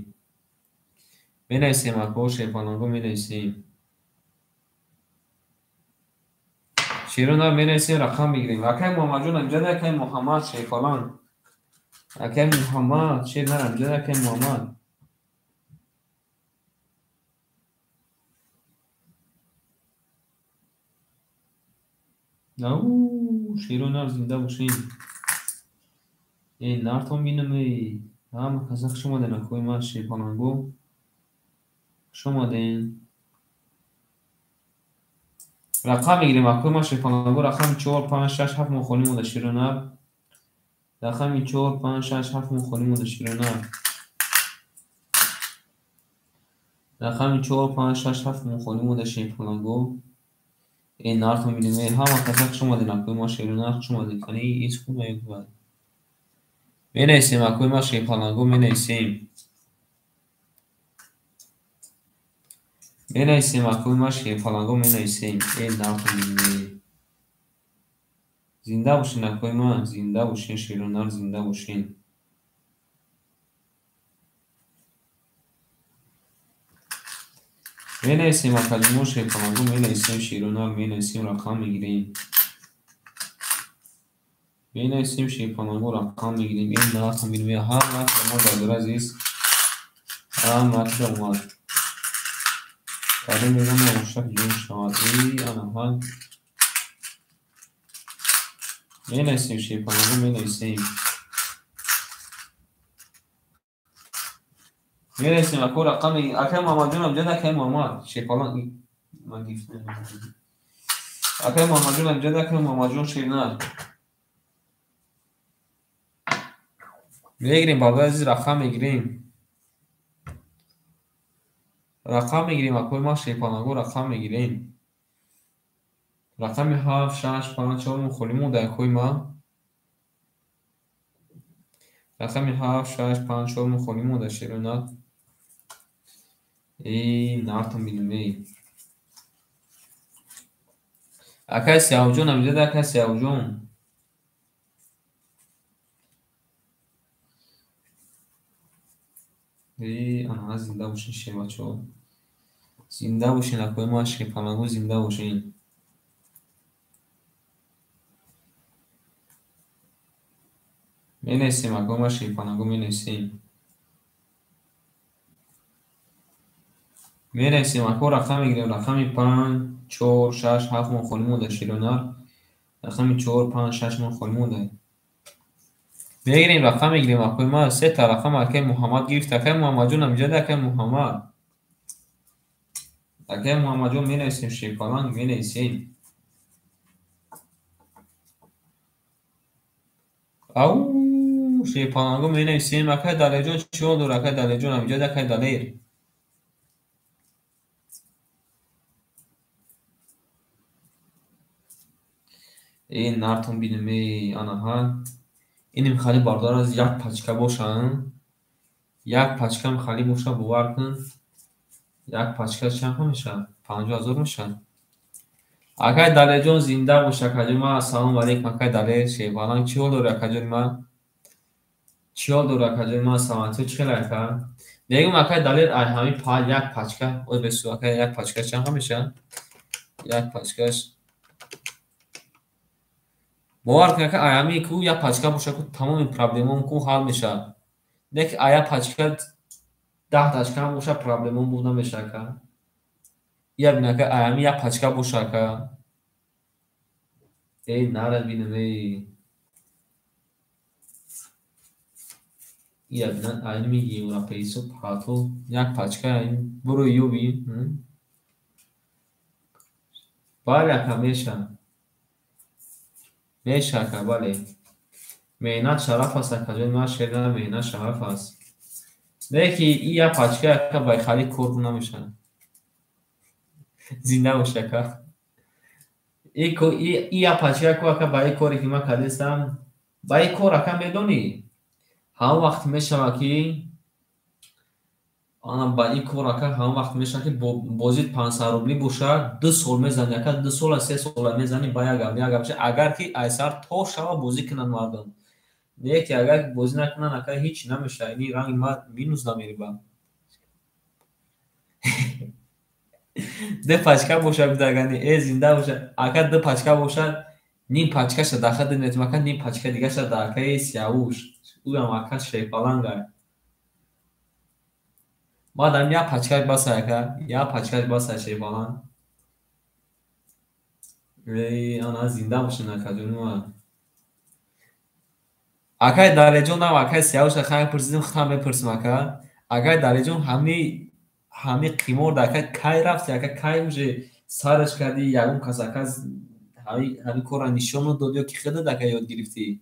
менависем ако шерпаланго менависем шерёнар менависем рақам бигирем акаи муҳаммадҷон амҷади акаи муҳаммад шерпаланг акаи муҳаммад шернар амҷади акаи муҳаммад шерёнар зинда бошин нартон бинам ҳама каса хуш омаден акои ма шерпаланго хуш омаден рақам мегирем акои ма шерпаланго рақами 4567 мухоли мода шерёнар рақами 4567 мухоли мода шерёнар рақами 4567 мухоли мода шерпаланго нартон бинам ҳама каса хуш омаден акои ма шерёнар хуш омаден кани ҳеҷ худ меёбад менависем акои ма шерпаланго менависем акои ма шерпаланго менависем нартон бинам зинда бошин акои ман зинда бошин шерёнар зинда бошин менависем акаҷоно шерпаланго менависем шерёнар менависем рақам мегирем менависем шерпаланго рақам мегирем нартон бинам ҳама мо дадора азиз ҳама омад кадом мегам навошад ҷон шавад анаҳа менависем шерпаланго менависем میرسیم اکو رقم اکه محمد جونم جد اکه محمد شیپالان ما گیفت اکه محمد جونم جد اکه محمد جون شیرنال میگیریم بابا عزیز رقم میگیریم اکو ما شیپالانگو رقم میگیریم رقم 7 6 5 4 مخولیم در اکوی ما رقم 7 6 5 4 مخولیم در شیرنال ای نارتون بینمی اکه سیاو جونم جد اکه سیاو جون ای آنها زنده باشین شیباچو زنده باشین اکوی ما شیپالانگو زنده باشین می‌نویسیم اکو ما شیپالانگو می‌نویسیم اکو رقم میگیریم رقمی 5 4 6 7 من خونیمون ده شیرونار رقمی 4 5 6 من خونیمون ده میگیریم رقم میگیریم اکو ما سه تا رقم اکه محمد گرفت اکه محمد جون امجد اکه محمد جون می‌نویسیم شیپالانگ می‌نویسیم او شیپالانگو می‌نویسیم اکه داله جون چیول دور اکه داله جون امجد اکه دالیر این نارتون بینمی آنها اینم خالی باردار از یک پاچکا باشن یک پاچکا خالی باشه باور کن یک پاچکا چند میشه 50,000 میشه اگر داله جون زنده باشه کجا سلام علیکم اگر داله شیپالانگ چیول دور کجا ما سلامتی چه لایکا دیگه اگر داله همین یک پاچکا او به سو اگر یک پاچکا چند میشه یک پاچکاش باور کن که ایامی کو یک پاچکا باشه که تمام پرابلمم کو حل میشه دیگه آیا پاچکا 10 تاشکا باشه پرابلمم بود نمیشه که یا بنا که ایامی یک پاچکا باشه که ای نارد بینمی یا بنا ایامی یورا پیسو پاتو یک پاچکا این برو یو بی بله که میشه که بله مهنت شرف است کجا ما شده مهنت شرف است دیگه این یک پاچکا که بای خالی کور نمیشه زنده باشه که این یک پاچکا که بای کوری که ما کردستم بای کور که میدونی هم وقت میشه که آنها با این کار که هم وقت میشه که بازیت 500 روبلی باشه 2 سال میزنی که 2 سال 3 سال میزنی با یک بشه اگر که ایسر تو شما بازی کنن مردم نه که اگر بازی نکنن که هیچ نمیشه این رنگ ما مینوس نمیری با ده پاچکا باشه بدگانی ای زنده باشه اگر ده پاچکا باشه نیم پاچکا شد داخل نت مکان نیم پاچکا دیگه شد داخل سیاوش او هم اکا شیپالانگ ما داریم یا پاچکاش باسه که یا پاچکاش باسه شیپالانگ ای آنها زنده باشه نکجونو اگر داله جون هم اگر سیاوش خواهی پرسیدیم خواهم بپرسیم اگر داله جون همی قیمور داکه کای رفت یا که کای میشه سرش کردی یا اون کس همی کورا نشون رو دادی که خیلی داکه یاد گرفتی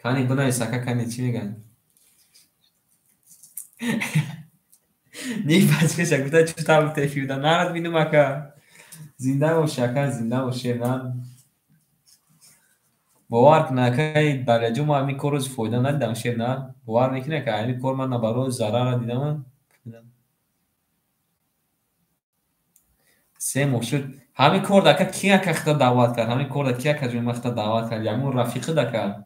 کنی بنای سکه کنی چی میگن نی پاچکا شکوتا چوتا بوده فیودا نارد بینم اکا زنده باشه که زنده باشه نه باور کنه که داله جون ما همی کورش فایده ندیدم شیر نه باور میکنه که همی کور من برای ضرر دیدم سه مشکل همین کار دکه کیا که خدا دعوت کرد همین کار کیا که جون مختا دعوت کرد یعنی رفیق دکه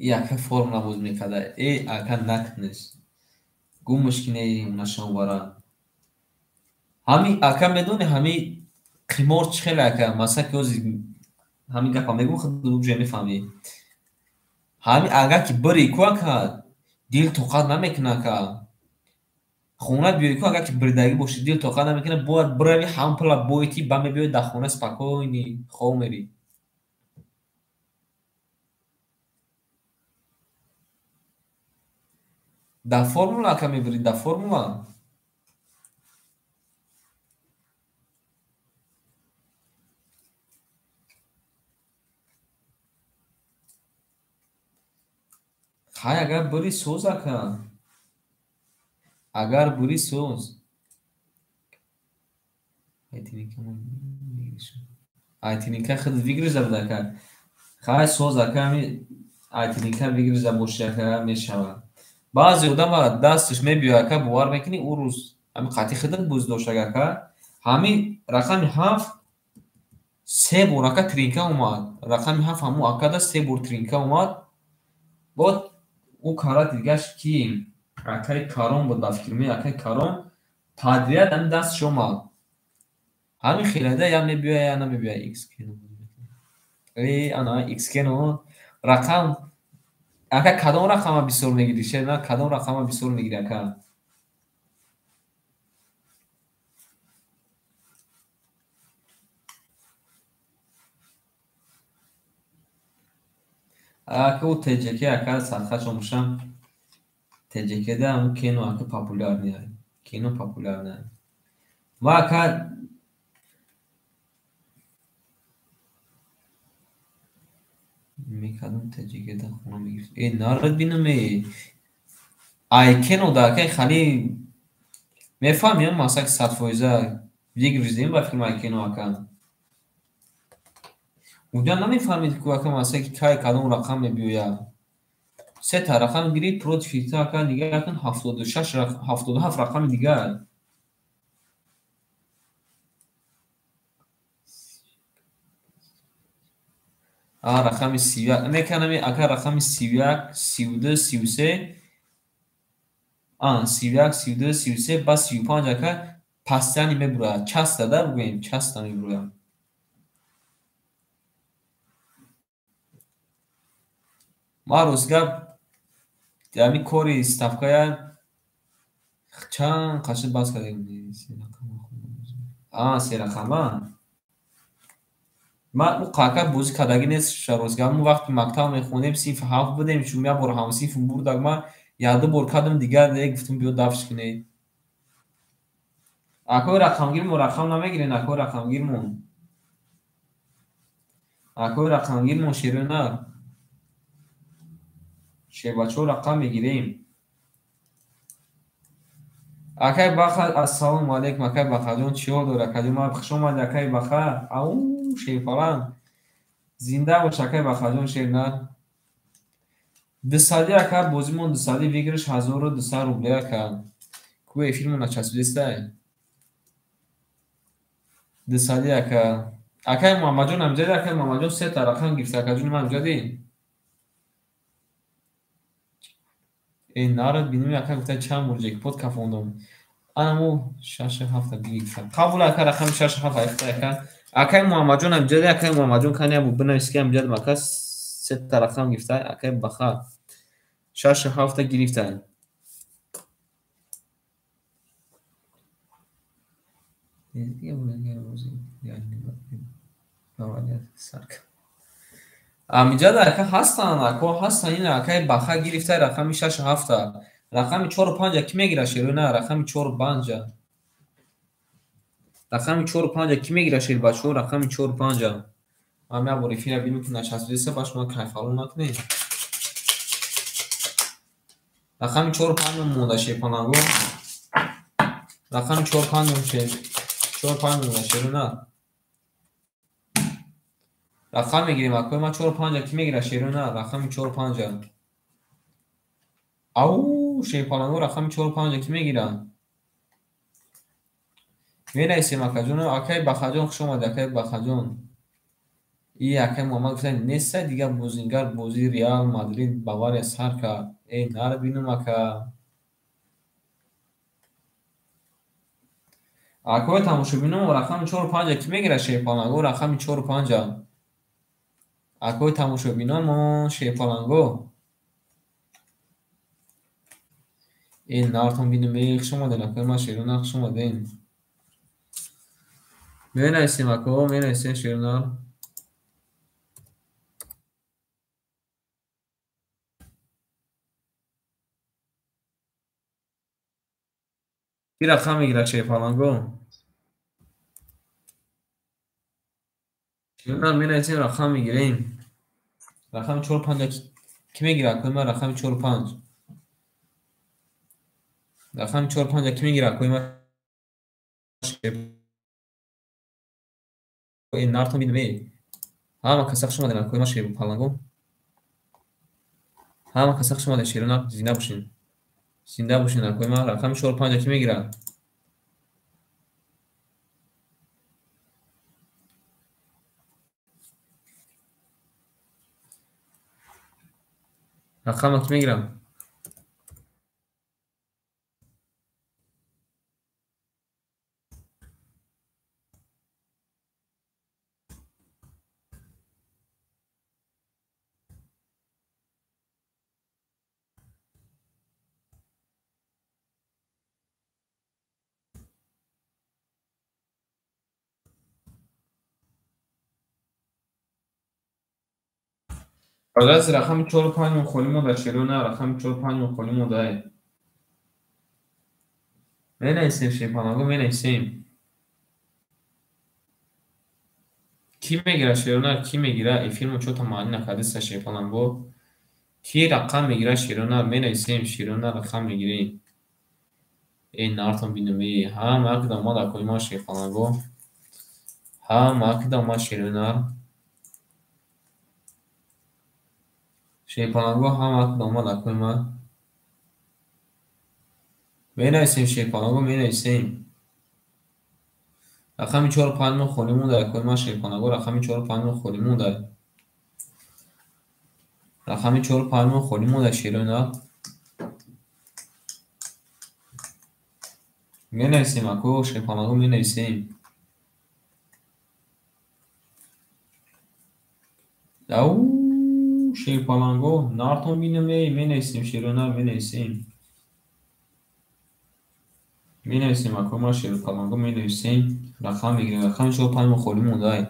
یا که فرم نبود میکرده ای اکا نکنش گم مشکینه نشان ورا همین اکا میدونه همین قیمور چخیل اکا مثلا که همین گفت میگم خود دو جمعی فهمی همین اگه که بری کو اکا دیل توقات نمیکنه که خونه بیای که اگر که بردگی باشی دل طاقت نمیکنه باید بروی هم پلا بایتی با می بیای در خونه سپکوینی خوب میری در فرمولا که میبری در فرمولا خواهی اگر بری سوز اکن اگر بری سوز aytininka خود вигриза будака хай созака ми aytininka вигриза бошака мешавад баъзе одама дасташ мебиёяка бовар мекунӣ ӯ рӯз ҳами қати хидат буздошагака ҳами рақами 7 се бор ака тринка омад рақами 7 ҳамун акада се бор тринка омад бод ӯ кара дигаш ки акаи карон буд ба фикр ме акаи карон тадрияд ҳами дасташ омад ҳамин хелада я мебиёя я намебиёя xkeno ана xkeno рақам ака кадом рақама бисёр мегирӣ шена кадом рақама бисёр мегирӣ ака ака ӯ теҷеке ака садхачо мушам теҷекеда ҳамн кено ака популярния кено популярна ва ака мекадом теҷекеда хуна мегирифт нарад бинаме айкено да акай хали мефаҳмем масак 100% вигризем ба фикр айкено ака уҷа намефаҳмед ку ака масаки кай кадом рақам мебиёя се та рақам гирӣ против та ака нигаҳ кун 76 77 рақами дигар рақами 31 меканаме ака рақами 31 32 33 31 32 33 ба 35 ака пастяни мебурояд часта да бигӯем часта мебурояд ма рӯзгар ами кори ставкая чанд қашид баъз кардем се рақама ма ӯ қака бозӣ кардагӣ нест рӯзгар мо вақти мактаб мехонем синфи 7 будем шумо як бор ҳамсинф бурдаг ма як ду бор кардам дигар гуфтум биё дафш кунед акои рақамгирмо рақам намегирен акои рақамгирмо шерӯна шербачо рақам мегирем акай баха ассалому алайкум акай бахаҷон чиҳол дора каҷома хуш омади акай баха ау шерфаланд зинда бош акай бахаҷон шерна дусади ака бозимон дусади вигриш 1200 рубля ака ку эфирмо начасбидестай дусади ака акай муҳаммаҷон амҷади акай муҳаммаҷон се та рақам гирифта акаҷони ман амҷади нарад бинем ака гуфта чанд бор ҷекпот кафондам анамо 67 гирифта қабул ака рақами 67 ака акай муҳаммаҷон амҷади акай муҳаммаҷон кани абу бинависки амҷадим ака се та рақам гирифта акай баха 67 гирифта амҷада ака ҳастан ако ҳастан ин акай баха гирифта рақами 67 рақами 45 ки мегира шерӯна рақами 45 рақами 45 ки мегира шер бачо рақами 45 ам я бор эфира бинем ки начасбидеса баш ма кайфалон накунем рақами 45 монда шепанаго рақами 45 монда шерӯна рақам мегирем акои ма 45 ки мегира шерӯна рақами 45 ау шепанаго рақами 45 ки мегира менависем акаҷон акай бахаҷон хуш омади акай бахаҷон и акай муҳаммад гуфта неста дигар бозингар бози реал мадрид бавария сар кард нар бинум ака акои тамошобином рақами 45 ки мегира шепанаго рақами 45 акои тамошобиномо шепаланго این نارتون بینیم بیخ شما دین اکوی ما شیرونار شما دین مینایسیم اکو مینایسیم شیرونار کی رقم میگیره چه پالانگو شیرونار مینایسیم رقم میگیریم رقم 45 کی میگیره اکوی ما رقم 45 رقم 45 کی میگیره اکوی ما این نارتون بینیم بیخ همه کسخ شما دین اکوی ما شیر پالانگو همه کسخ شما دین شیرونار زنده باشین زنده باشین اکوی ما رقم 45 کی میگیره رقم کی میگیرم از رقم 45 مخولیم در شیرونار رقم 45 مخولیم دای مینایسیم شیر پالانگو مینایسیم کی میگیره شیرونار کی میگیره این فیلمو چوتا معنی نکرده شیر پالانگو کی رقم میگیره شیرونار مینایسیم شیرونار رقم میگیریم این نارتون بینوی هم اقدام ما در ما شیر پالانگو هم اقدام ما شیرونار شیر پالانگو هم اقدام ما در ما مینایسیم شیر پالانگو مینایسیم رقم 45 خونیمون در ما شیر پالانگو رقم 45 خونیمون در رقم 45 خونیمون در شیرونار مینایسیم اکو شیر پالانگو مینایسیم او شیر پالانگو نارتون بینم مینایسیم شیرونار مینایسیم اکو ما شیر پالانگو مینایسیم رقم میگیریم رقم 45 خونیمون دای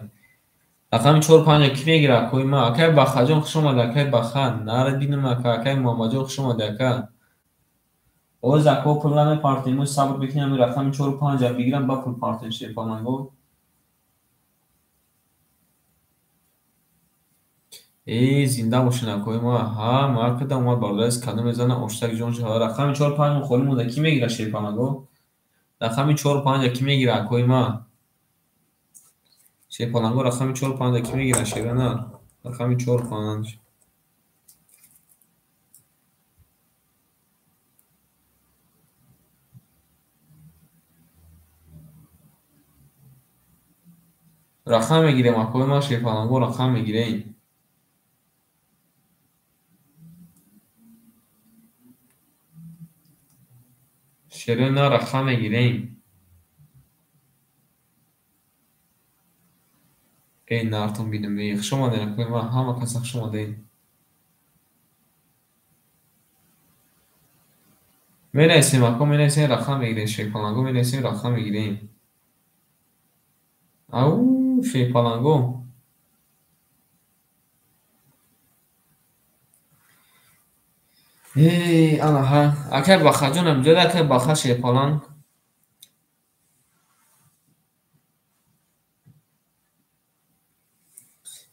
رقم 45 کی میگیره اکوی ما اکای بخجان شما دکای بخن نرد بینم اکای ماماجان شما دکا او زکو پلان پارتیمو صبر بکنم رقم 45 بگیرم با پول پارتیم شیر پالانگو ای زنده باشین اکوی ما ها مارکت اومد باردارس کنه میزنه اشتک جون ها رقم 45 مخولیم ده کی میگیره شیر پالانگو رقم 45 کی میگیره اکوی ما شیر پالانگو رقم 45 کی میگیره شیرونار رقم 45 رقم میگیریم اکوی ما شیر پالانگو رقم میگیریم شیرونار رقم میگیریم ای نارتون بینم بیخ شما دین اکوی ما همه کسخ شما دین مینایسیم اکو مینایسیم رقم میگیریم شیر پالانگو مینایسیم رقم میگیریم او شیر پالانگو ای انا ها اکای باخا جونم جدا اکای باخا شیر پالانگ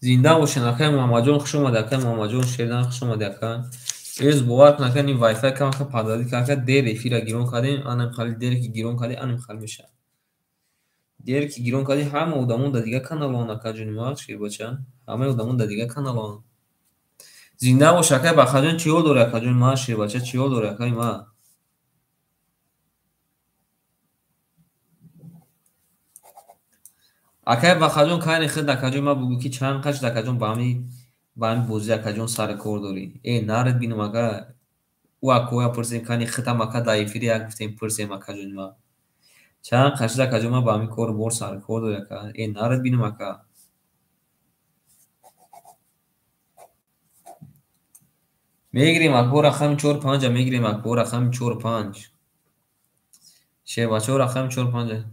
زنده باشین اکای ماماجون خوش اومده اکای ماماجون شیردن خوش اومده اکای ایز باور نکن این وای فای کم که پادادی که دیر افیرا گیرون کردیم آنم خالی دیر که گیرون کردی آنم خالی میشه دیر که گیرون کردی همه اودامون دا دیگه کانال آن اکای جونی ما شیر بچه همه اودامون دا دیگه کانال آن زنده باش اکای باخا جون چیو دوره اکای جون ما شیر بچه چیو دوره اکای ما اکای باخا جون کاری خد اکای جون ما بگو که چند قش اکای جون بامی بوزی اکای جون سر کور دوری ای نارد بینم اکای او اکویا پرسیم کانی ختم اکای دایفیری اک گفتیم پرسیم اکای جون ما چند قش اکای جون ما بامی کور بور سر کور دوری اکای ای نارد بینم اکای میگیریم اکبر رقم 4 5 میگیریم اکبر رقم 4 5 بچه رقم 4 5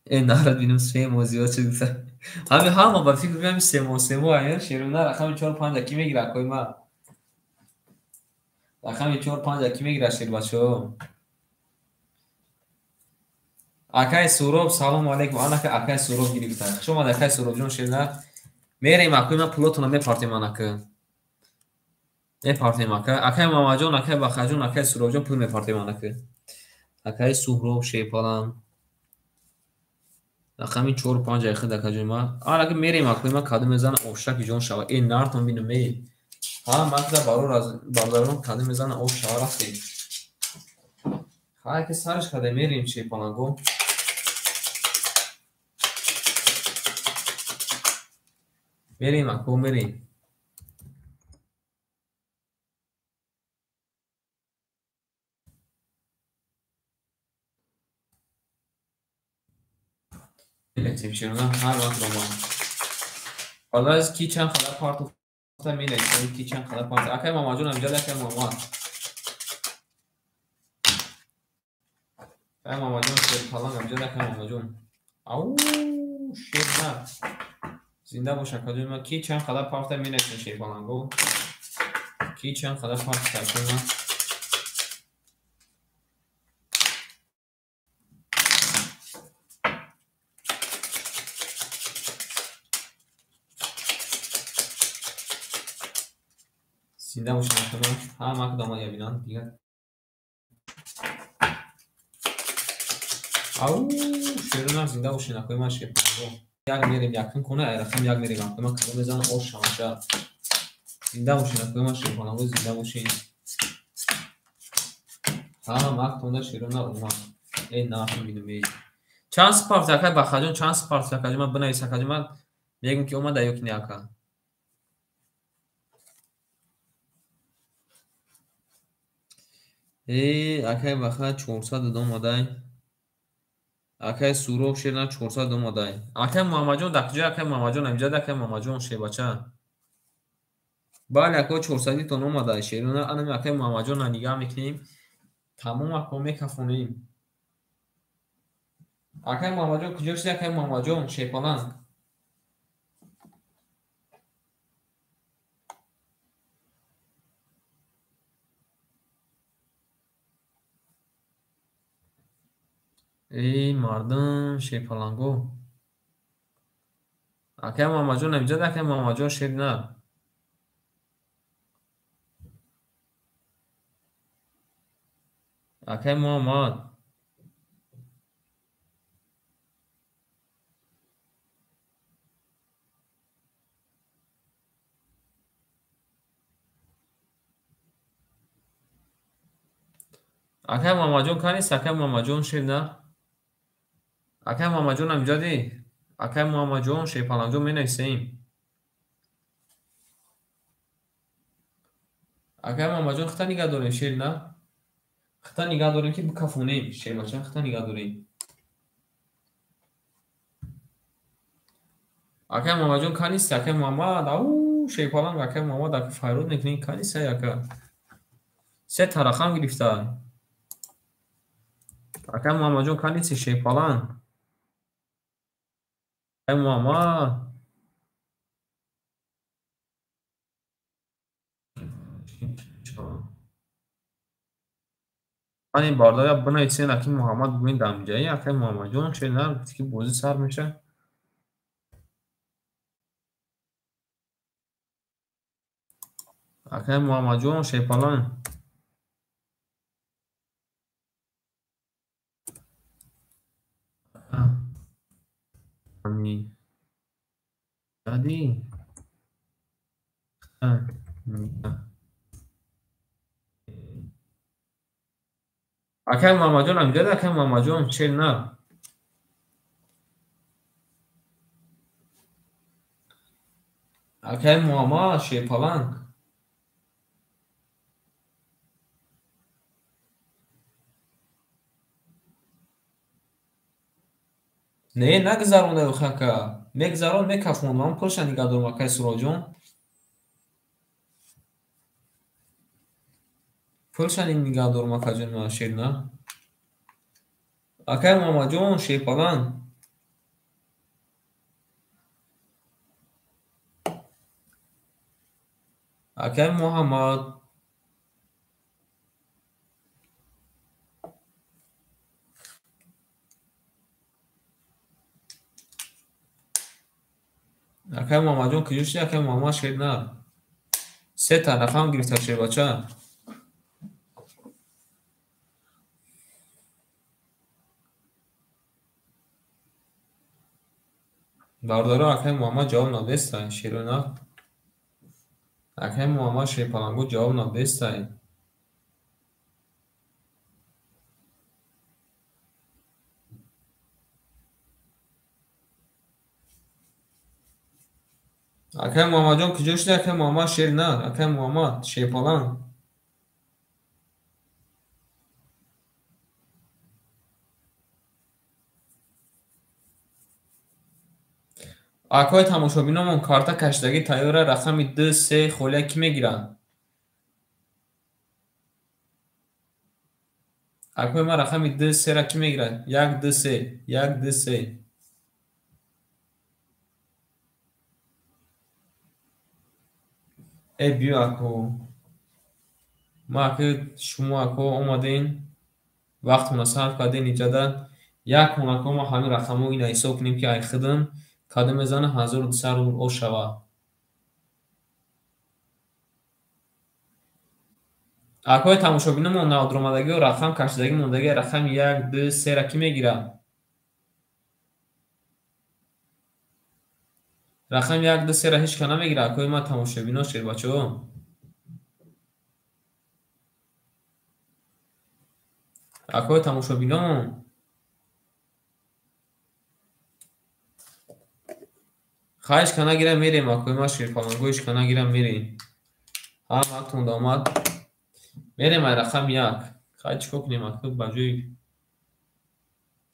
این نهر بینم سه موزیات چه دیسه همه با فکر کنم سه مو این شیرونه رقم 4 5 کی میگیره کوی ما رقم 4 5 کی میگیره شیر بچه اکای سوراب سلام علیکم انا که اکای سوراب گرفتن شما اکای سوراب جون شیر میریم اکوی ما پلوتون میپارتیم انا که میپارتیم اکای ماما جون اکای بخا جون اکای سوراب جون پول میپارتیم انا که اکای سوراب شیپالان رقمی 4 5 خود اکای ما آره که میریم اکوی ما کادو میزنه اوشک جون شوا این نارتون بینم می ها ماکدا بارو کادو میزنه اوش شوا رفتی ها که سرش کاده میریم شیپالان گو میریم اکو میریم میریم شیرونه هر وقت رو ما حالا از کی چند خدا پارتو تا می نگیم کی چند خدا پارت اکای ماما جون امجاد اکای ماما اکای ماما جون سری کلان امجاد اکای ماما جون او شیر نه زنده باش اکای ما کی چند خدا پارت می نگیم شیر بالانگو کی چند خدا پارت اکای ما زنده باش اکای ما ها ما کدام یا بینان دیگه او شیر نه زنده باش اکای ما شیر بالانگو یک میریم یکم کنه رقم یک میریم اکای ما کدام میزنه او شانشا زنده باش اکای ما شیر بالانگو زنده باشین ها ما کدام شیر نه اومد این نه میدونی چند سپارت اکای بخاجون چند سپارت اکای ما بنویس اکای ما میگم که اومد یک نیاکا اکای بخا 400 دو مادای اکای سوروب شیرنا 400 دو مادای اکای محمد جون دکجا اکای محمد جون امجاد اکای محمد جون شی بچا بله اکو 400 تو نو مادای شیرنا انا اکای محمد جون نگاه میکنیم تمام اکو میکفونیم اکای محمد جون کجا شدی اکای محمد جون شی پالان مردم شی پالانگو اکای محمد جون امجاد اکای محمد جون شیرنا اکای محمد اکای محمد جون کانی اکای محمد جون شیرنا اکای محمد جون امجادی اکای محمد جون شی پالانگو می نویسیم اکای محمد جون خطا نگاه داریم شیرنا خطا نگاه داریم که بکفونیم شی بچا خطا نگاه داریم اکای محمد جون کانی اکای محمد او شی پالانگ اکای محمد اکای فایرود نکنین کانی اکای سه ترخم گرفته اکای محمد جون کانی شی پالانگ اکای محمد من این باردار بنویسین اکای محمد بگوین دمجایی اکای محمد جون چه نه که بوزی سر میشه اکای محمد جون شی پالانگ امی دادی اکای محمد جون امجاد اکای محمد جون چه نه اکای محمد شی پالانگ نه نگذرونه بخکا میگذرون میکفون من پرشن نگاه دارم اکای سورا جون پولشان این نگاه دور مکاجون ما شیر نه اکای ماما جون شیر پلان اکای محمد اکای ماما جون کجوشی اکای ماما شیر نه سه تا رقم گرفته شیر بچه باردارو اکای ماما جواب ندسته شیر نه اکای ماما شیر پلانگو جواب ندسته اکای ماما جون کجوشی اکای ماما شیر نه اکای ماما شیر پلان اکای تماشابینمون کارت کشیدگی تایور رقم 2 3 خوله کی میگیرن اکای ما رقم 2 3 را کی میگیرن 1 2 3 1 2 3 ای بیو اکو ما اکو شما اکو اومدین وقت مناسب کردین ایجادا یک اکو ما همین رقمو این حساب کنیم که ای خدم کادم میزنه 1200 او شوا اکای تماشابینمون نادر اومدگی و رقم کشیدگی موندگی رقم 1 2 3 را کی میگیرن رقم 1 2 3 را هیچ کنا میگیره اکای ما تماشابینا شیر بچه‌ها اکای تماشابینمون خواهش کنه گیرم میریم اکای ما شیر پالانگویش کنه گیرم میریم هم وقتون داماد میریم رقم 1 خواهش کنیم اکای بجوی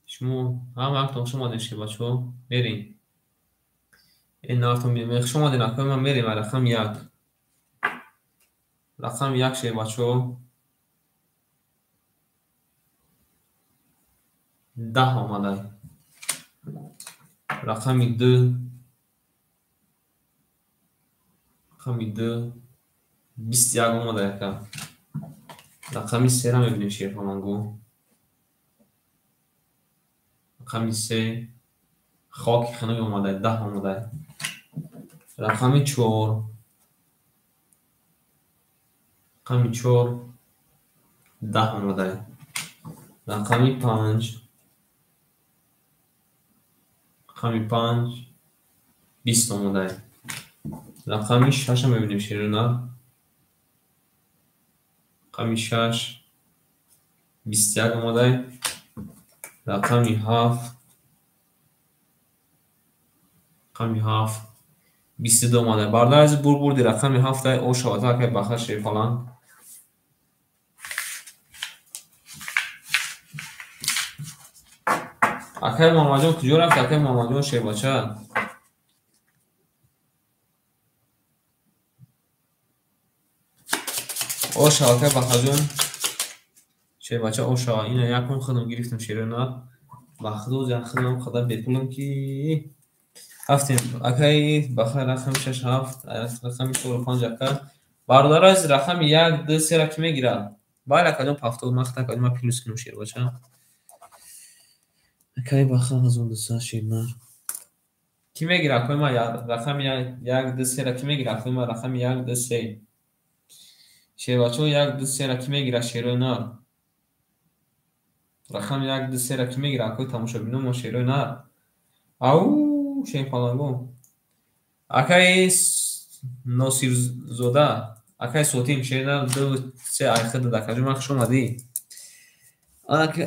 شما هم وقتون شما دین شیر بچه‌ها میریم این نارتون میریم شما دین اکای ما میریم رقم 1 رقم 1 شیر بچه‌ها 10 آمده رقم 2 رقم 2 21 آمده یکم رقم 3 را میبینیم شیر پالانگو رقم 3 خاک خنوی آمده 10 آمده رقم 4 رقم 4 10 آمده رقم 5 رقم 5 20 آمده رقم 6 هم میبینیم شیر نه رقم 6 21 آمده رقم 7 رقم 7 22 آمده باردار از بردی رقم 7 او شواتا که بخیر شیر فلان اکای ماما جون کجا رفت اکای ماما جون شیر بچه او شواتا بخیر جون شیر بچه او شوا اینو یکم خودم گرفتم شیر نه بخدوز یا خودم خدا بپولم کی هفتیم اکای بخیر رقم 6 7 رقم 4 5 اکای باردار از رقم 1 2 3 را کی میگیره بالا کدوم پفتو مختا کدوم پلوس کنم شیر بچه اکای بخیر از اون دوستا شیر نه کی میگیره اکای ما رقم 1 2 3 را کی میگیره اکای ما رقم 1 2 3 شیر بچه 1 2 3 را کی میگیره شیر نه رقم 1 2 3 را کی میگیره اکای تماشابینو ما شیر نه او شیر پالانگو اکای ناصیر زوده اکای صوتیم شیر نه 2 3 ای خد دکاجو ما خوش اومدی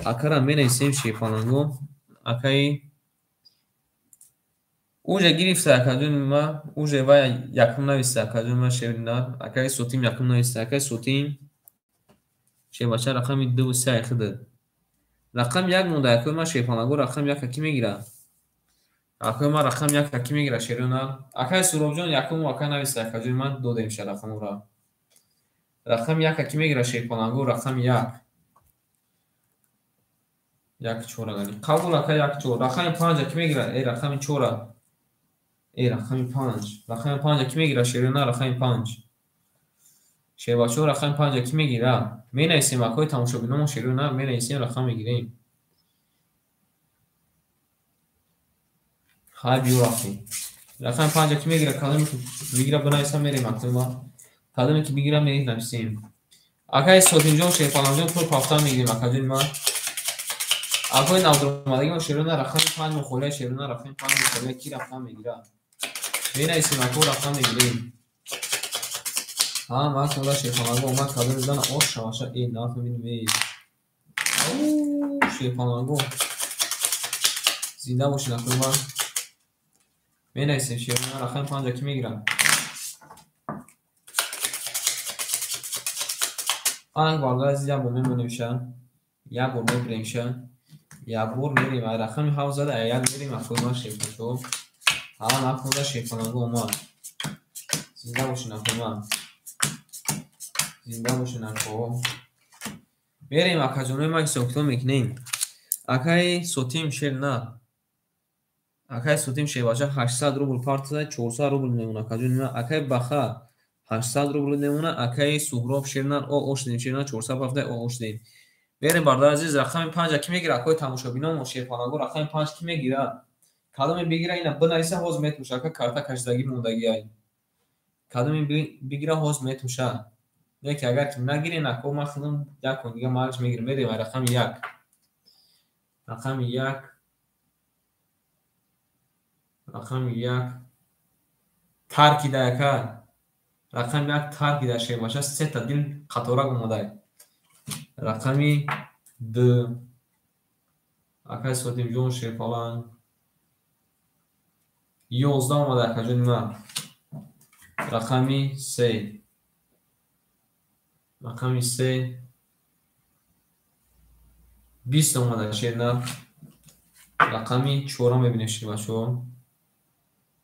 اکرا می نویسیم شیر پالانگو اکای اوجا گرفته اکاجون ما اوجا و یکم نویسته اکاجون ما شیر نه اکای صوتیم یکم نویسته اکای صوتیم شیر بچه رقم 2 3 ای خد رقم 1 مونده اکای ما شیر پالانگو رقم 1 کی میگیره اکای ما رقم 1 کی میگیره شیر نه اکای سروب جون یکم واکا نویسته اکاجون ما دو دیم شیر رقم را رقم یک کی میگیره شیپالانگو رقم یک یک چهار گانی قبول که یک چهار رقم پنج کی میگیره ای رقم چهار ای رقم پنج کی میگیره شیرونه رقم پنج شیباچو رقم پنج کی میگیره می نویسیم اکوی تماشابینمون شیرونه می نویسیم رقم میگیریم های بیو رفتیم رقم پنج کی میگیره کدومی که میگیره بنویسم میریم اکتوما کدومی که میگیره میریم نویسیم اکای سوتینجون شیپالانجون پول پافتان میگیریم اکاجون ما اکوی نودرمادگی ما شیرونه رقم پنج مخوله شیرونه رقم پنج مخوله کی رقم میگیره می نویسیم اکو رقم میگیریم ها ما کلا شیپالانگو اومد کدوم میزنه اوش شواشا این ناف میبینیم اوه شیپالانگو زنده باشین اکوما می نویسیم شیرونه رقم پنج کی میگیرم آنگ بالگاه از یک بور میمونیمشن یک بور میبریمشن یک بور میریم رقم هاو زده یک میریم اکوما شیپالانگو ها نفوده شیپالانگو اومد زنده باشین اکوما زنده باشین اکو میریم اکاجونوی ما سوکتو میکنیم اکای سوتیم شیر نه اکای سوتیم شیر باشه 800 روبل پارت زده 400 روبل نمونه اکاجون نه اکای بخه 800 روبل نمونه اکای سهراب شیر نه او اوش دیم شیر نه 400 پافته او اوش دیم بریم بردار عزیز رقم 5 کی میگیره اکای تماشابینا و شیرپانگو رقم 5 کی میگیره کدوم بگیره اینا بنایسه هاز میتوشه که کارتا کشیدگی موندگی ای کدوم بگیره هاز میتوشه یکی اگر که نگیرین اکو ما خودم یک کن دیگه مالش میگیریم بریم رقم 1 رقم 1 رقم 1 ترکیده که رقم 1 ترکیده شی باشه 3 تا دل قطورک اومده رقم 2 اکای سوتیم جون شی فلان 11 اومده که جون ما رقم 3 رقم 3 20 اومده شی نه رقم 4 میبینید شی بچو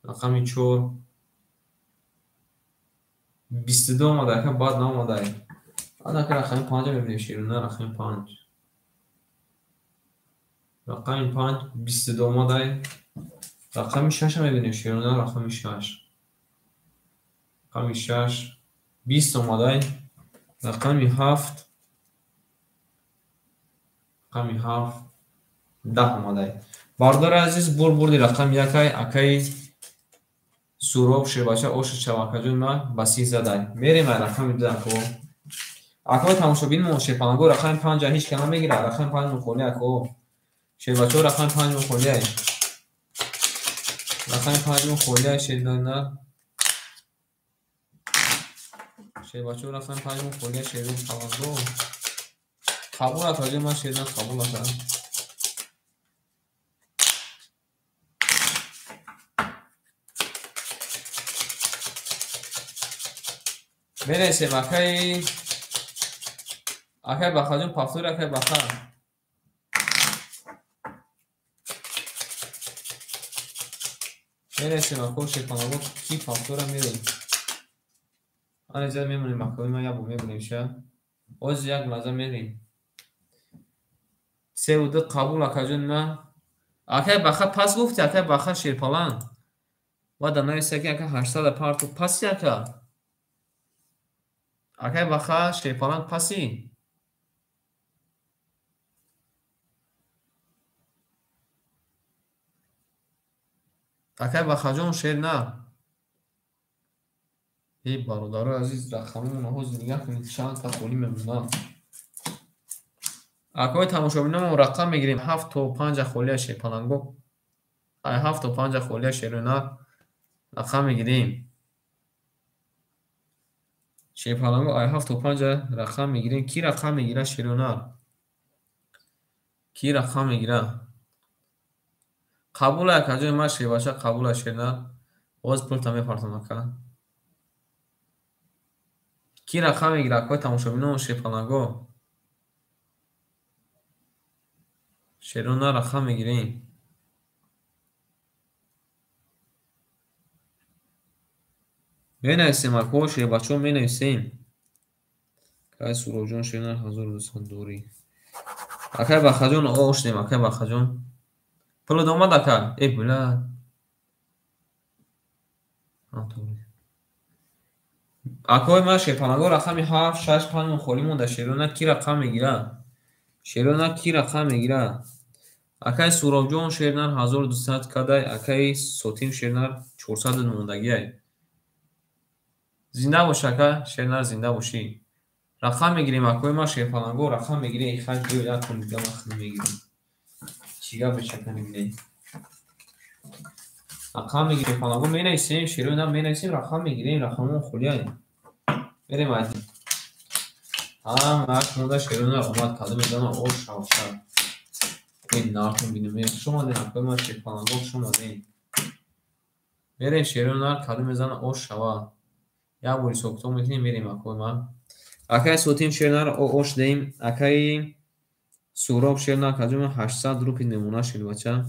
رقم 4 22 اومده که بعد ناموده آن که رقم 5 میبینید شی نه رقم 5 رقم 5 22 اومده رقم 6 میبینید شی نه رقم 6 رقم 6 20 اومده رقم 7 رقم 7 10 اومده باردار عزیز بور بردی رقم 1 اکای سوراب شیر باشه اوش چواکجون ما بسی زده میریم رقم 2 اکو اکو تماشابین مو شیپانگو رقم 5 هیچ کنا میگیره رقم 5 مخولی اکو شیر باشه رقم 5 مخولی رقم 5 مخولی شیر نه شیر باشه رقم 5 مخولی شیر پانگو قبول اتاجه ما شیر نه قبول اتاجه میرسیم اکای بخاجون پافتور اکای بخا میرسیم اکو شیپانگو کی پافتور میریم آن اینجا میمونیم اکوی ما یا بو میبونیم شه اوز یک لازم میریم 3 و 2 قبول اکاجون ما اکای بخا پس گفتی اکای بخا شیرپالان و دانای سکی اکای 800 پارتو پس یکا اکای بخا شیرپالان پسی اکای بخا جون شیر نه ای برادر عزیز رقممون حوز نگاه کنید چند تا خولی میمونه اکای تماشابینمون رقم میگیریم 7 و 5 خولی شیرپالانگو 7 و 5 خولی شیرونه رقم میگیریم شیرپالانگو 7 و 5 رقم میگیریم کی رقم میگیره شیرونه کی رقم میگیره قبول اکاجوی ما شیر باشه قبول شیرونه باز پول تامی پارتناکا کی رقم میگیره اکای تماشابینمون شیرپالانگو شیرونه رقم میگیریم می نویسیم اکو شیر بچه می نویسیم акай Суровҷон Шеринар 1200 дорӣ. Акай Бахаҷон ош дем, акай Бахаҷон. Пулат омад ака. Була. Акой ма шепанаго рақами 7 6 5 холӣ монда. Шерона ки рақам мегира? Шерона ки рақам мегира? Акай Суровҷон Шеринар 1200 кадай, акай Сотим Шеринар 400 мондагиай. Зинда бош ака, Шеринар зинда бошӣ. Рақам мегирем акой ма шепанаго рақам мегирем. Хай ё якум дига вақт мегирем. Чига бешака мегирем. Рақам мегирем панаго менависем, Шерона менависем, рақам мегирем, рақамон хулияй. Берем айди. Як монда Шерона омад каду мезана ош шавша. Нартон бинем шумо ден акой ма шепанаго шумо ден. Берем Шерона каду мезана ош шава. Я бори сокто мекунем мерем акой ма. Акай Сотим Шеринар ош дем, акай Суроб Шеринар каду ма 800 рупи немуна шилбача.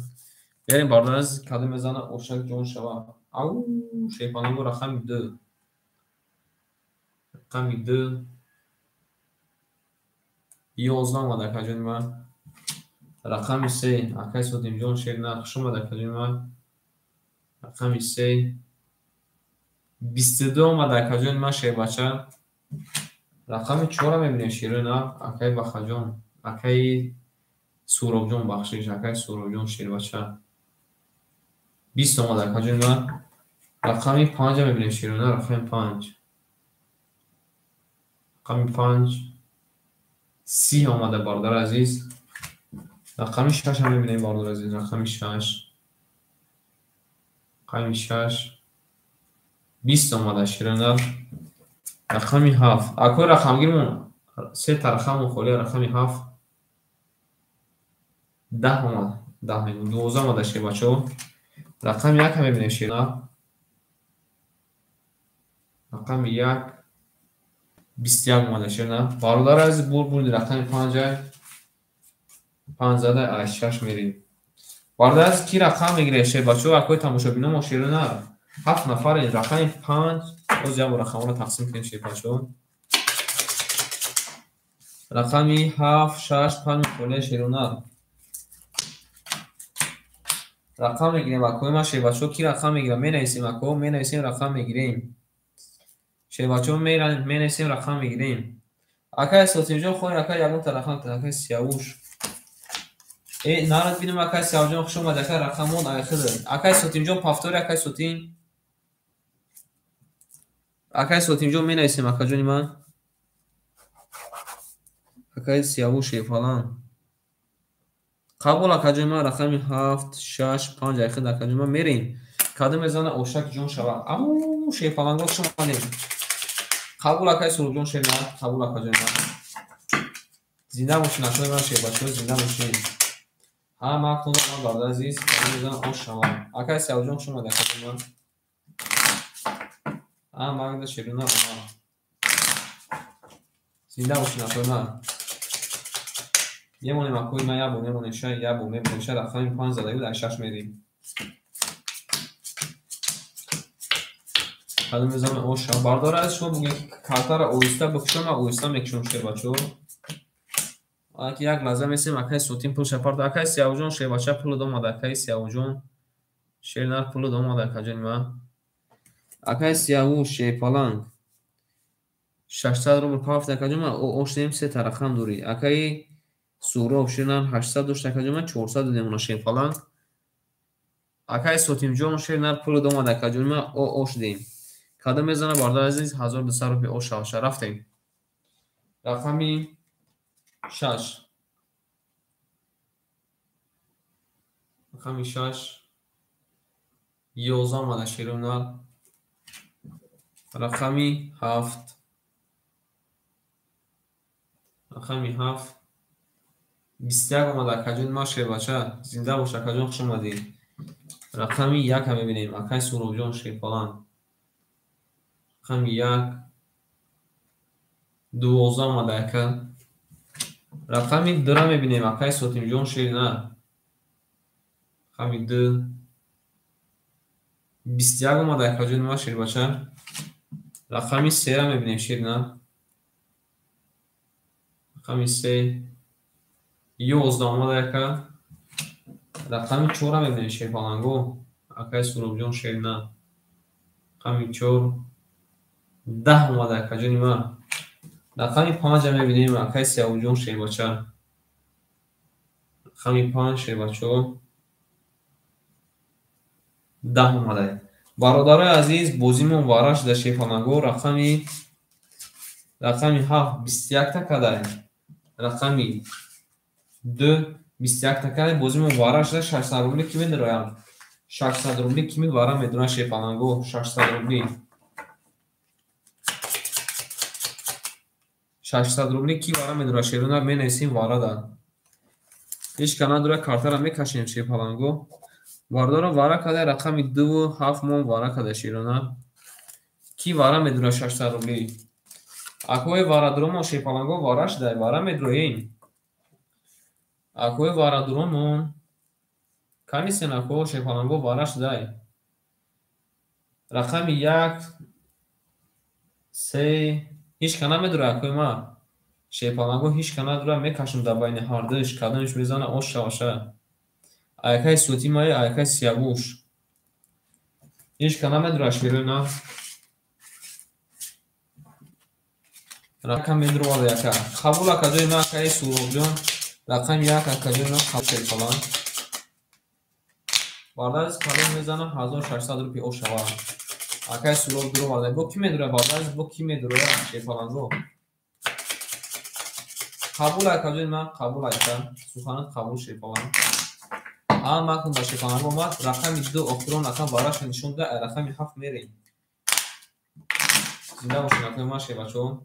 Берем бардораз каду мезана ошак ҷон шава. Ау шепанаго рақами 2. Рақами 2. 11 омада каҷони ма. Рақами 3 акай Сотимҷон Шеринар хуш омада каҷони ма. Рақами 3. 22 омада каҷони ма шебача. Рақами 4 мебинем Шерона акай Бахаҷон. Акай Суробҷон бахшиш, акай Суробҷон шербача. 20 омада каҷони ма. Рақами 5 мебинем Шерона, рақами 5. Рақами 5. 30 омада бардар азиз. Рақами 6 мебинем бардар азиз, рақами 6. Рақами 6. 20 омада Шерона. Рақами 7. Акой рақамгирмон се та рақамон холия, рақами 7. 10 омад. 10 мебинем. 12 омада шебачо. Рақами 1 мебинем Шерона. Рақами 1. 21 омада Шерона. Бародар азиз бурди рақами 5. 5 зада ай 6 мерем. Бародар азиз ки рақам мегире шебачо акой тамошобиномо Шерона. 7 нафаре рақами 5. оз як рақамро тақсим кунем шебачо. Рақами 7 6 5 холия Шерона. рақам мегирем акой ма шебачо ки рақам мегирам менависем ако менависем рақам мегирем шебачо менависем рақам мегирем акай Сотимҷон хои акай ягонта рақам та акай Сиявуш нарад бинем акай Сиявуҷон хуш омад акай рақамон айхид акай Сотимҷон пафтори акай Сотим акай Сотимҷон менависем акаҷони ман акай Сиявуш фалан қабул акаҷони ман рақами 7 6 5 айхид акаҷони ман мерем каду мезана ошак ҷон шава ау шефаланго шумо манем қабул акай Суробҷон Шеринар қабул акаҷони ман зинда бошин акои ман шебачо зинда бошин мактунда ман барда азиз каду мезана ош шава акай Сиявуҷон шумо омад акаҷони ман магда Шеринар омад зинда бошин акои ман یمونه مکوی من یا بونه مونشه یا بونه مونشه رقمی 5 زده بود 6 میریم حالا میذارم اوش باردار از شما بگید کارتا را اویستا بکشم و اویستا میکشم شه بچو اگه یک لحظه میسیم اکای سوتیم پول شپارد اکای سیاوجون شه بچه پول دوم اکای سیاوجون شیرنار پول دوم اکای ما اکای سیاوش شه پالنگ 600 روبل پافت اکای ما اوش نیم سه ترخم دوری اکای Суров Шеринар 800 дошта каҷома 400 демона шефалан акай Сотимҷон Шеринар пули домада каҷома ош дем када мезана барда азиз 1200 рупи ош шавша рафтем рақами 6 рақами 6 11 омада Шеринар рақами 7 рақами 7 21 омада каҷони ма шебача зинда боша каҷон хуш омадӣ рақами 1 мебинем акай Суровҷон шефалан рақами 1 12 омада ака рақами 2 мебинем акай Сотимҷон Шеринар рақами 2 21 омада каҷони ма шербача рақами 3 мебинем Шеринар رقم 3 11 اومده яка. رقم 4 میبینید شیفالنگو اکای سروب جان شیر نه. رقم 4 10 اومده яка جانی ما. رقم 5 میبینیم اکای سیاو جان شیر بچه. رقم 5 شیر بچه 10 اومده. برادرای عزیز بازیمون وارش در شیفالنگو رقم 7 21 تکه. رقم 2 21 تکه بازیمون وارش در 600 روبلی کی میدرایم. 600 روبلی کی میدوارم میدونه شیفالنگو 600 روبلی. 600 روبلی کی وارا میدونه شیرونا می نویسیم وارا دا. هیچ کنه دوره کارتا را میکشیم شیفالنگو. واردارو وارا کده رقم 2 7 مون وارا کده شیرونا. کی وارا میدونه 600 روبلی. اکوی وارا درومون شیفالنگو واراش ده وارا میدرویم. اکوی وارا درومون کنیسین اکو شیفالنگو واراش ده. رقم 1 3 هیچ کنه میدونه اکوی ما شیفالنگو هیچ کنه دوره میکشم در بین هاردش کدومش میزنه اوش شواشه. ایکای صوتی مای ایکای سیاوش هیچ کنه میدونه شیرونا. رقم میدرو والا یکا قبول اکجای ما اکای سروب جان رقم 1 اکجای ما قبول شیفالان بارداز کدوم میزنه 1600 روپی اوش شوا. اکای سروب درو والا بو کی میدونه بارداز بو کی میدونه شیفالنگو قبول اکجای ما قبول ایکا سوخانت قبول شیفالان. ما کن با شیفالنگو ما رقم 2 اخترون اکا باراش نشون ده رقم 7 میریم. زنده باشین اکای ما شیفالچو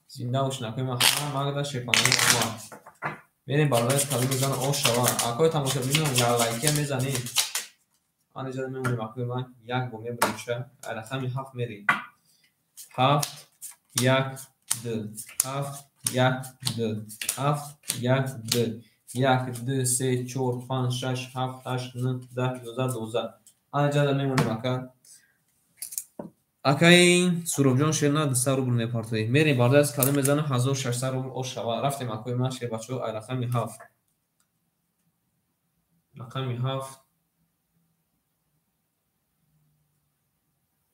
زنده باشین اکای ما ما گده شیفالنگو ما میریم بارداز کدوم میزنه اوش شوا. اکای تماشا بینیم یا لایکی میزنیم. آن اجازه میمونیم اکوی من یک بومی بریشه رقم 7 میریم. 7 1 2 7 1 2 7 1 2 1 2 3 4 5 6 7 8 9 10 11 12 آن اجازه میمونیم اکای سروب جان شیرنا 200 روبل میپارتوی میریم بارداز کدوم میزنه 1600 روبل اوش شوا. رفتیم اکوی من شیر بچو رقم 7 رقم 7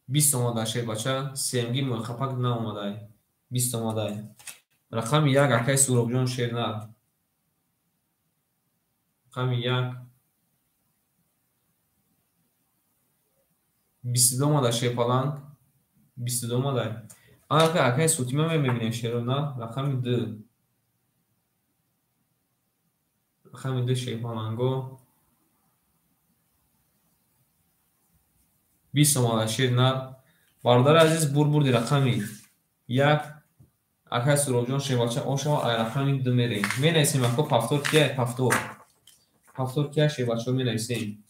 20 اومده شیر بچه سیمگی مخفق نه اومده 20 اومده. رقم 1 اکای سروب جان شیرنا رقم 1 22 اومده شیفالان 22 اومده. آن اکای سوتی ما میبینیم شیرنا رقم 2 رقم 2 شیفالانگو 20 اومده شیرنا. باردار عزیز بردی رقمی 1 اکای سروب جان شیفالچه اوشا رقم 2 میریم می نویسیم اکو پفتور کیه پفتور کیه شیفالچو می نویسیم.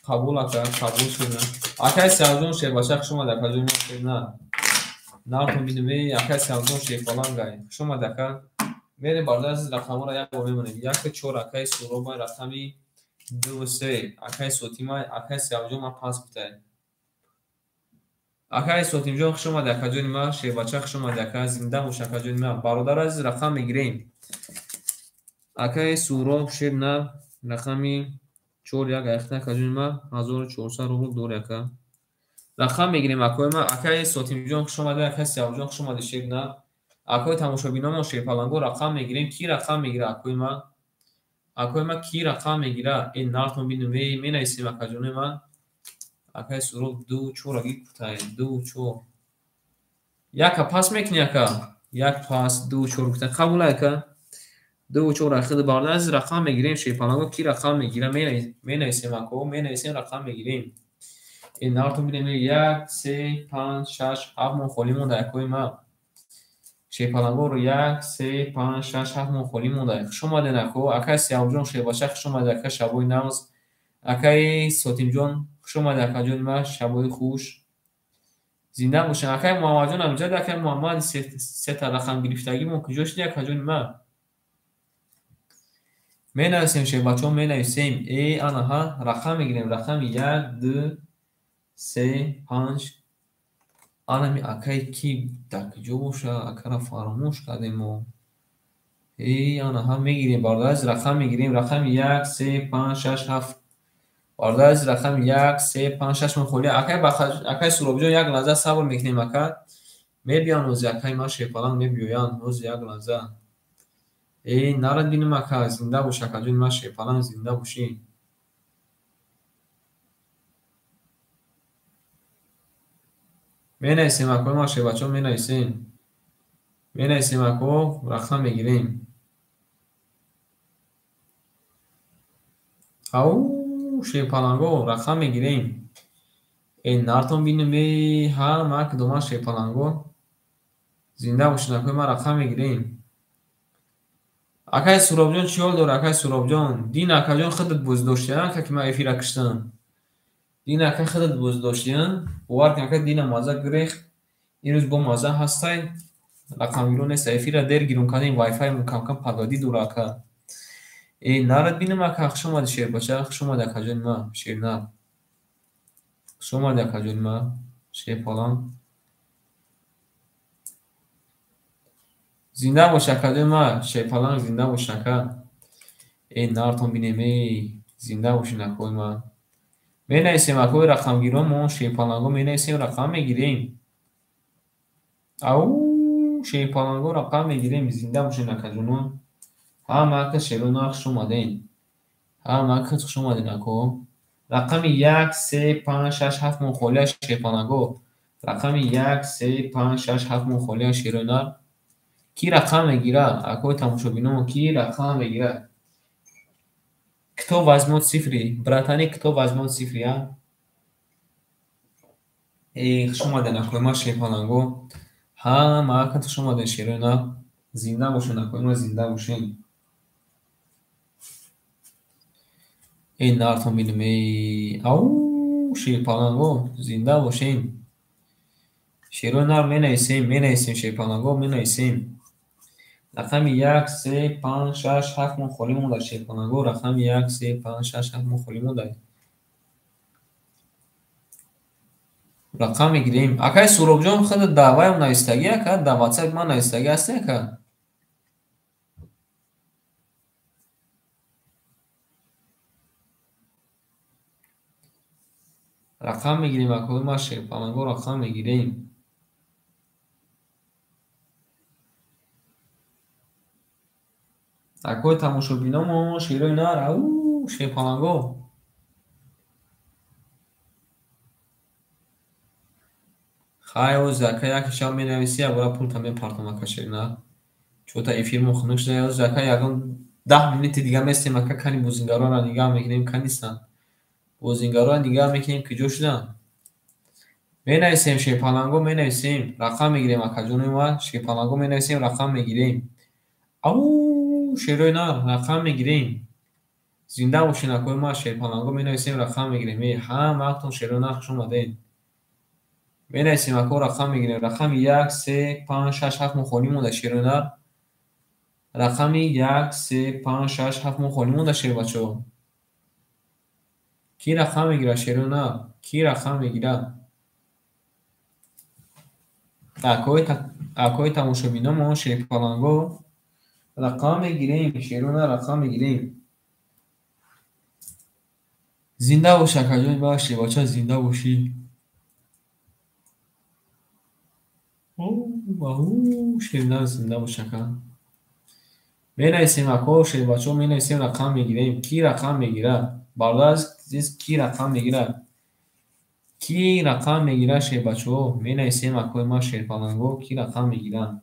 قبول اکا قبول شدن اکای سیاوجون شیفالچه شما در کجا میشید نارتون بیدوی اکای سیاوجون شیفالان گای شما دکا میریم باردار عزیز رقم را یک با میمونیم 1 4 اکای سروب ما رقمی 2 3 اکای سوتی ما اکای سیاوجون ما 5 بوده. اکای سوتیم جان شما در کجا ما شیفالچه شما دکا زنده موش کجا ما باردار عزیز رقم میگیریم اکای سروب شیر نه رقمی 4 1 اخته کجا ما 1400 روبل دور یکا رقم میگیریم اکای ما اکای سوتیم جان شما در اکای سیاوجون جان شما در شیر نه اکای تماشا بینا ما شیفالنگو رقم میگیریم کی رقم میگیره اکای ما کی رقم میگیره این نارتون بینو می نویسیم اکای جون ما اکای سروب 2 4 اگه کتای 2 4 یک پاس میکنی اکا یک پاس 2 4 کتای قبول اکا 2 4 اخد باردار از رقم میگیریم شیفالنگو کی رقم میگیره می نویسیم اکو می نویسیم رقم میگیریم این نارتون بینو 1 3 5 6 7 مون خولیمون در اکای ما شیفالنگو رو 1 3 5 6 7 مون خولیمون در شما دنکو اکای سیاوجون شیفالچه شما در شبوی نماز اکای سوتیم جون شما در کجا ما شبوی خوش زنده باشین اکای محمد جون همینجا در اکای محمد سه تا رقم گرفتگی مون کجاش در کجا ما می نویسیم شیف بچه‌ها می نویسیم ای آنها رقم میگیریم رقم 1 2 سه پنج. آنمی اکای کی در کجا باشه؟ اکا را فراموش کردیم و آنها هم میگیریم. باردار از رقم میگیریم. رقم 1 3 5 6 7. باردار از رقم 1 3 5 6 میخوری. اکای سراب جان یک لحظه صبر میکنیم. اکا میبیان روز اکای ما شیپالان میبیان روز یک لحظه. نرد بینیم اکا زنده باشه. اکا جون ما شیپالان زنده باشی. می نایسیم اکا ما شیپاچون می نایسیم. می نایسیم اکا رقم میگیریم. او شیپالانگو رقم میگیریم. نارتون بینیم ها ما کدوم شیپالانگو زنده باشین. اکا ما رقم میگیریم. اکای سراب جان چی حال داره؟ اکای سراب جان دین اکا جان خودت بزداشتین که ما افیره کشتم. دین اکا خودت بزداشتین باور کن اکا دین مازه گریخ این روز با مازه هستای رقم گیرون نیست. افیره دیر گیرون کنیم وای فای من کم کم پگادی دور اکا. نارد بینیم اکا خشم شیر بچه خشم اکا جان ما شیر نه خشم اکا جان ما شیر پالان زنده باشه اکا جان ما شیر پالان زنده باشه اکا. نارتون بینیم زنده باشین اکا ما. می نایسیم اکوی رقم گیرون ما شیپالانگو می نایسیم رقم میگیریم. او شیپالانگو رقم میگیریم زنده باشین اکا جونو. هم اکا شیرون اخش اومدین. هم اکا خوش اومدین اکو. رقم 1 3 5 6 7 مخولی شیپالانگو. رقم 1 3 5 6 7 مخولی شیرون کی رقم میگیره؟ اکوی تماشا بینم کی رقم میگیره؟ کتاب возьмут цифры. Братани кто возьмут цифры, а? خوش اومدین اکوی ما شیپالانگو. ها کت خوش اومدین شیرونا زنده باشین اکوی ما زنده باشین. نارتون بینیم او شیپالانگو زنده باشین. شیرونا می نایسیم شیپالانگو می نایسیم. رقم 1 3 5 6 7 من خولیمون در شیپالانگو. رقم 1 3 5 6 7 من خولیمون در رقم میگیریم. اکای سراب جان خود دعوای نایستگی اکا در واتساپ ما نایستگی هستی اکا. رقم میگیریم اکوی ما شیپالانگو رقم میگیریم. اکوی تماشا بینم شیروی نار او شیپالانگو. خای او زکای اکی شام می نویسی اگرا پول تامین پارتم اکا شیرنا چوتا ای فیلمو خنک شده او زکای اگران 10 منیت دیگه میستیم اکا کنی بوزینگارا را نگاه میکنیم کنیستن بوزینگارا نگاه میکنیم کجا شدن. می نویسیم شیپالانگو می نویسیم رقم میگیریم اکا جونوی ما شیپالانگو می نویسیم رقم میگیریم. او شیروی نار رقم میگیریم. زنده باشین اکوی ما شیپالانگو می نویسیم رقم میگیریم. هم وقتون شیروی نار خوش اومدین. می نویسیم اکو رقم میگیریم. رقم 1 3 5 6 7 مخونیم در شیروی نار. رقم 1 3 5 6 7 مخونیم در شیر بچه کی رقم میگیره شیروی نار کی رقم میگیره؟ اکوی تماشا بینم شیپالانگو رقم میگیریم. شیروی نار رقم میگیریم. زنده باش اکا جون باشی بچه زنده باشی. او شیر نار زنده باش اکا. می نویسیم اکو شیر بچه می نویسیم رقم میگیریم. کی رقم میگیره؟ بالا از کی رقم میگیره؟ کی رقم میگیره شیر بچه می نویسیم اکوی ما شیپالانگو کی رقم میگیره؟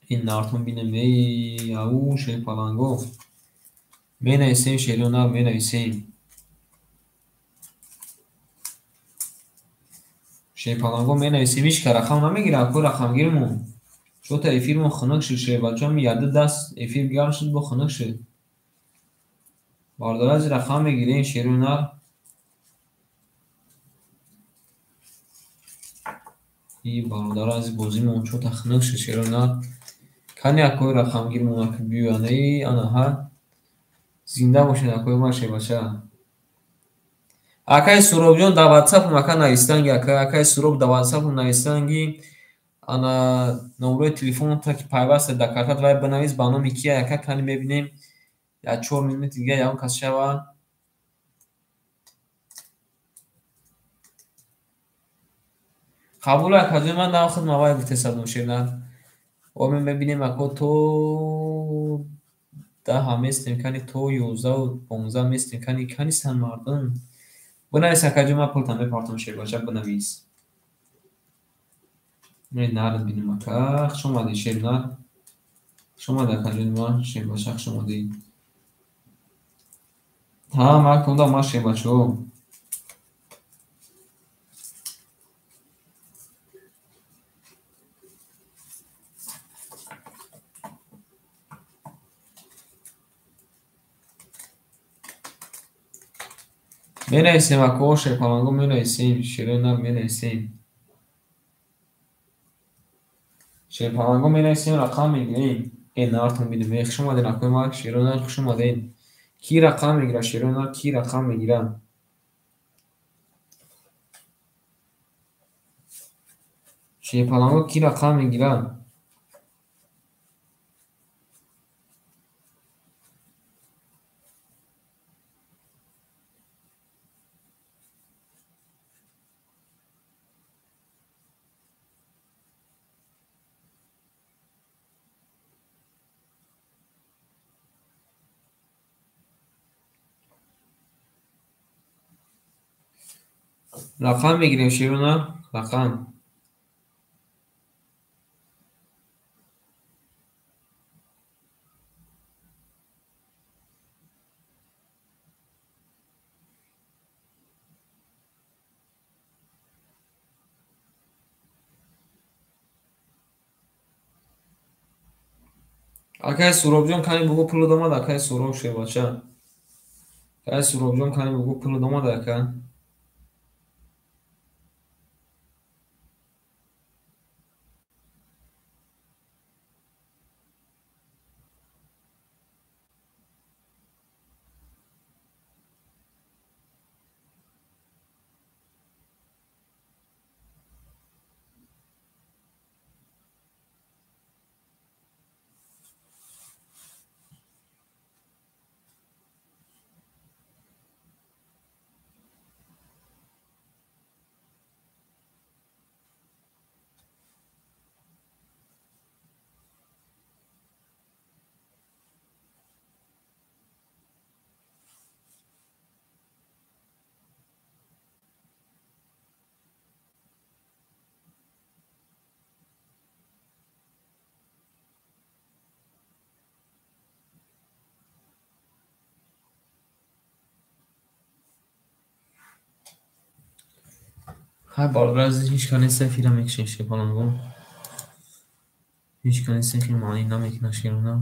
این نارتون بینم او شیپالانگو می نویسیم شیرون نار می نویسیم. شیپالانگو می نویسیم هیچ که رقم نمیگیره اکو رقم گیرمون چوتا ای فیلمو خنک شد شیر بچه میاده دست ای فیلم گرم شد با خنک شد. باردار از رقم میگیریم شیرون نار. این باردار از بازیمون چوتا خنک شد شیرون نار. کنی اکوی رقم گیرمون اکو بیوانه ای آنها زنده باشین اکوی ما شیر بچه. Акай Суробҷон дар WhatsApp-ум ака навистанги акай Суроб дар WhatsApp-ум навистанги ана номерои телефонта ки пайвасте дар картат вай бинавис ба номи кия ака кани мебинем 1-4 минути дига ягон кас шава. қабул акаҷон ман навохидам авай гуфтесад нӯшена. Омин мебинем ако то 10 местем кани то 11-15 местем кани сан мардум. Бинавис акаҷон ман пултам мепартам шербача бинавис. Нард бинем ака хушомадӣ шернар. Хушомадӣ акаҷон ман шербача хушомадӣ. Ҳа ман кунда ман шербачо. Менависем ако шерпаланго менависем широи нав менависем. Шерпаланго менависем рақам мегирем. Нартон бинем хушомаден акои ман широи нав хушомаден. Ки рақам мегира широи нав ки рақам мегира. Шерпаланго ки рақам мегира. Рақам мегирем широи нав рақам. Акай Суробҷон кани бугу пулу домад акай Суроб шербача. Акай Суробҷон кани бугу пулу домад ака. Ҳай балгрази ҳичка нестем фира мекишем шерпаланго. Ҳичка нестем фи маънӣ намекунад широи нав.